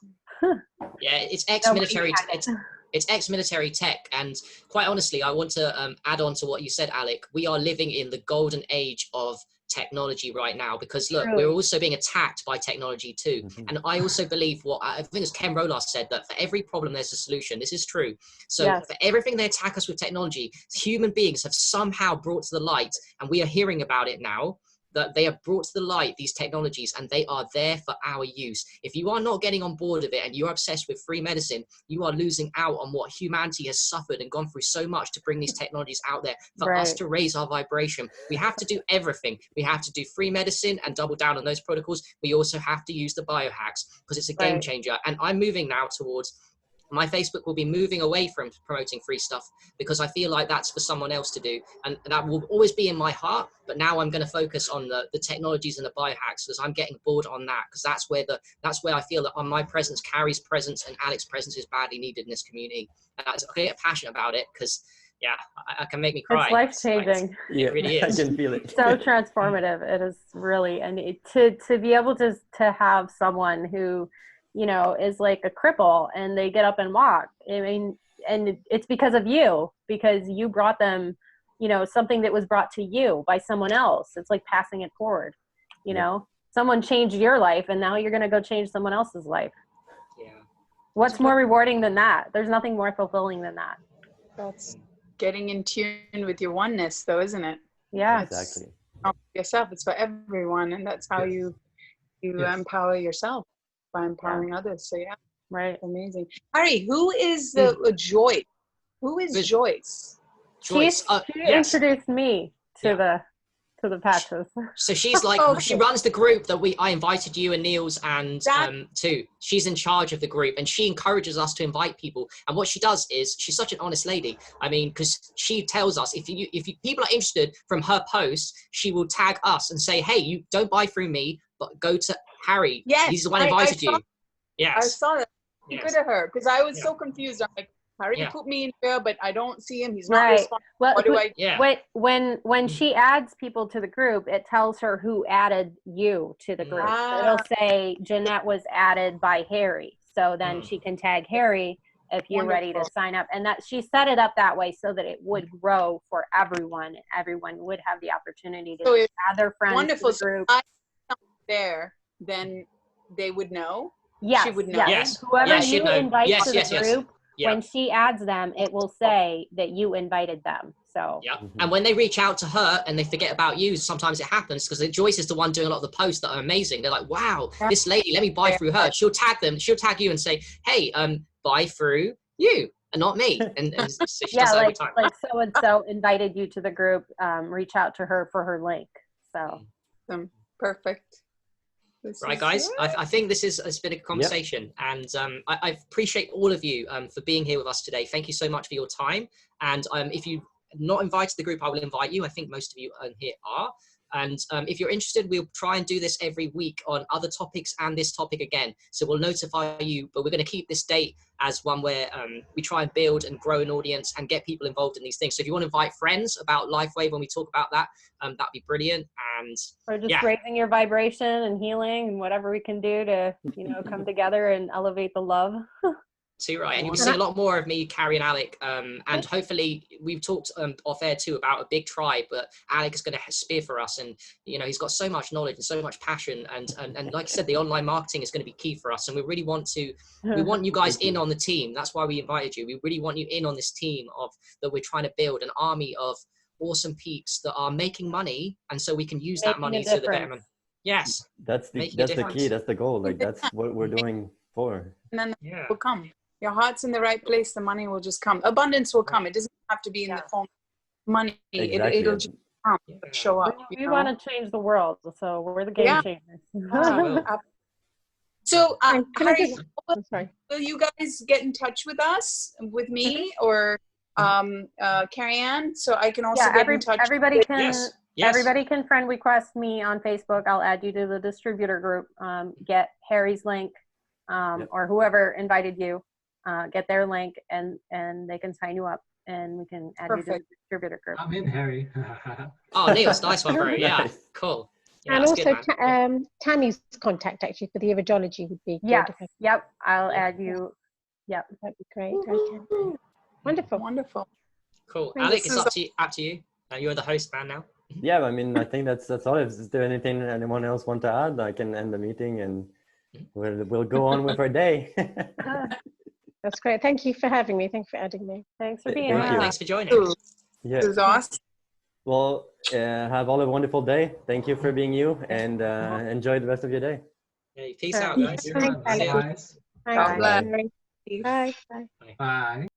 S1: it's
S2: nobody
S1: ex-military.
S2: had it.
S1: It's ex-military tech, and quite honestly, I want to add on to what you said, Alec. We are living in the golden age of technology right now because look,
S2: Truly.
S1: we're also being attacked by technology too. And I also believe what I think it's Ken Rolas said, that for every problem there's a solution. This is true. So
S2: Yes.
S1: for everything they attack us with technology, human beings have somehow brought to the light, and we are hearing about it now, that they have brought to the light these technologies and they are there for our use. If you are not getting on board of it and you're obsessed with free medicine, you are losing out on what humanity has suffered and gone through so much to bring these technologies out there for us
S2: Right.
S1: to raise our vibration. We have to do everything. We have to do free medicine and double down on those protocols. We also have to use the biohacks because it's a game
S2: Right.
S1: changer. And I'm moving now towards my Facebook will be moving away from promoting free stuff because I feel like that's for someone else to do. And that will always be in my heart. But now I'm going to focus on the technologies and the biohacks because I'm getting bored on that, because that's where I feel that my presence carries presence and Alex's presence is badly needed in this community. And I get passionate about it because, yeah, I can make me cry.
S2: It's life-changing.
S1: It really is.
S3: I can feel it.
S2: So transformative. It is really, and to be able to have someone who, is like a cripple and they get up and walk. I mean, and it's because of you, because you brought them, something that was brought to you by someone else. It's like passing it forward, someone changed your life and now you're going to go change someone else's life.
S1: Yeah.
S2: What's more rewarding than that? There's nothing more fulfilling than that.
S6: That's getting in tune with your oneness, though, isn't it?
S2: Yeah.
S3: Exactly.
S6: It's not for yourself, it's for everyone, and that's how you empower yourself, by empowering others. So yeah,
S2: Right.
S6: amazing. Harry, who is the Joyce? Who is Joyce?
S1: Joyce.
S2: She
S1: Yes.
S2: introduced me to the patches.
S1: So she's like, she runs the group that I invited you and Niels and to. She's in charge of the group and she encourages us to invite people. And what she does is, she's such an honest lady. I mean, because she tells us if people are interested from her posts, she will tag us and say, hey, you don't buy through me, but go to Harry.
S6: Yes,
S1: he's the one who invited you. Yes.
S6: I saw that.
S1: Yes.
S6: Good at her, because I was so confused. I'm like, Harry put me in here, but I don't see him. He's not
S2: Right.
S6: responding.
S2: Well,
S6: What do I do?
S1: Yeah.
S2: When she adds people to the group, it tells her who added you to the group. So it'll say Jeanette was added by Harry. So then she can tag Harry if you're ready to sign up. And that she set it up that way so that it would grow for everyone. Everyone would have the opportunity to add their friends
S6: Wonderful.
S2: to the group.
S6: So if I'm there, then they would know.
S2: Yes,
S6: she would know.
S1: Yes.
S2: Whoever
S1: Yes,
S2: you invite to the group,
S1: Yeah.
S2: when she adds them, it will say that you invited them. So
S1: yeah, and when they reach out to her and they forget about you, sometimes it happens because Joyce is the one doing a lot of the posts that are amazing. They're like, wow, this lady, let me buy through her. She'll tag them. She'll tag you and say, hey, buy through you and not me. And so she does that every time.
S2: Like so and so invited you to the group. Reach out to her for her link. So
S6: perfect.
S1: Right, guys, I think it's been a conversation, and I appreciate all of you for being here with us today. Thank you so much for your time. And if you're not invited to the group, I will invite you. I think most of you here are. And if you're interested, we'll try and do this every week on other topics and this topic again. So we'll notify you, but we're going to keep this date as one where we try and build and grow an audience and get people involved in these things. So if you want to invite friends about LifeWave when we talk about that, that'd be brilliant. And
S2: or just raising your vibration and healing and whatever we can do to, come together and elevate the love.
S1: Too right, and you'll be seeing a lot more of me, Carrie and Alec, and hopefully we've talked off air too about a big tribe, but Alec is going to spear for us, and he's got so much knowledge and so much passion, and like I said, the online marketing is going to be key for us, and we really want you guys in on the team. That's why we invited you. We really want you in on this team that we're trying to build an army of awesome peeps that are making money, and so we can use that money to the betterment. Yes,
S3: that's the key. That's the goal. Like that's what we're doing for.
S6: And then will come. Your heart's in the right place, the money will just come. Abundance will come. It doesn't have to be in the form of money.
S3: Exactly.
S6: It'll just show up.
S2: We want to change the world, so we're the game
S6: Yeah.
S2: changers.
S6: So,
S7: And can I
S6: Harry,
S7: just, I'm sorry.
S6: will you guys get in touch with us, with me, or Carrie Ann, so I can also
S2: Yeah,
S6: get in touch?
S2: everybody
S6: with-
S2: can.
S1: Yes. Yes.
S2: Everybody can friend request me on Facebook. I'll add you to the distributor group. Get Harry's link, or whoever invited you. Get their link, and they can sign you up, and we can add you to the
S6: Perfect.
S2: distributor group.
S5: I'm in, Harry.
S1: Oh, Niels, nice one, bro. Yeah,
S3: Nice.
S1: cool. Yeah,
S7: And
S1: that's
S7: also,
S1: good, man.
S7: Tammy's contact actually for the iridology would be good.
S2: Yes.
S7: if I-
S2: Yep. I'll
S1: Yeah.
S2: add you. Yep.
S7: That'd be great. Okay. Wonderful.
S6: Wonderful.
S1: Cool.
S6: And
S1: Alec,
S6: this
S1: it's
S6: is
S1: up to you. You're the host man now.
S3: Yeah, I mean, I think that's all. Is there anything anyone else want to add? I can end the meeting and we'll go on with our day.
S7: That's great. Thank you for having me. Thank you for adding me.
S2: Thanks for being
S3: Thank
S2: here.
S3: you.
S1: Thanks for joining.
S6: Cool.
S3: Yeah.
S6: This is awesome.
S3: Well, have all a wonderful day. Thank you for being you, and enjoy the rest of your day.
S1: Yeah, peace
S2: Sure.
S1: out,
S5: Thank
S1: guys.
S5: you.
S7: Thanks,
S1: See ya.
S5: Bye.
S7: Thanks.
S6: God bless.
S7: Bye. Bye.
S5: Bye.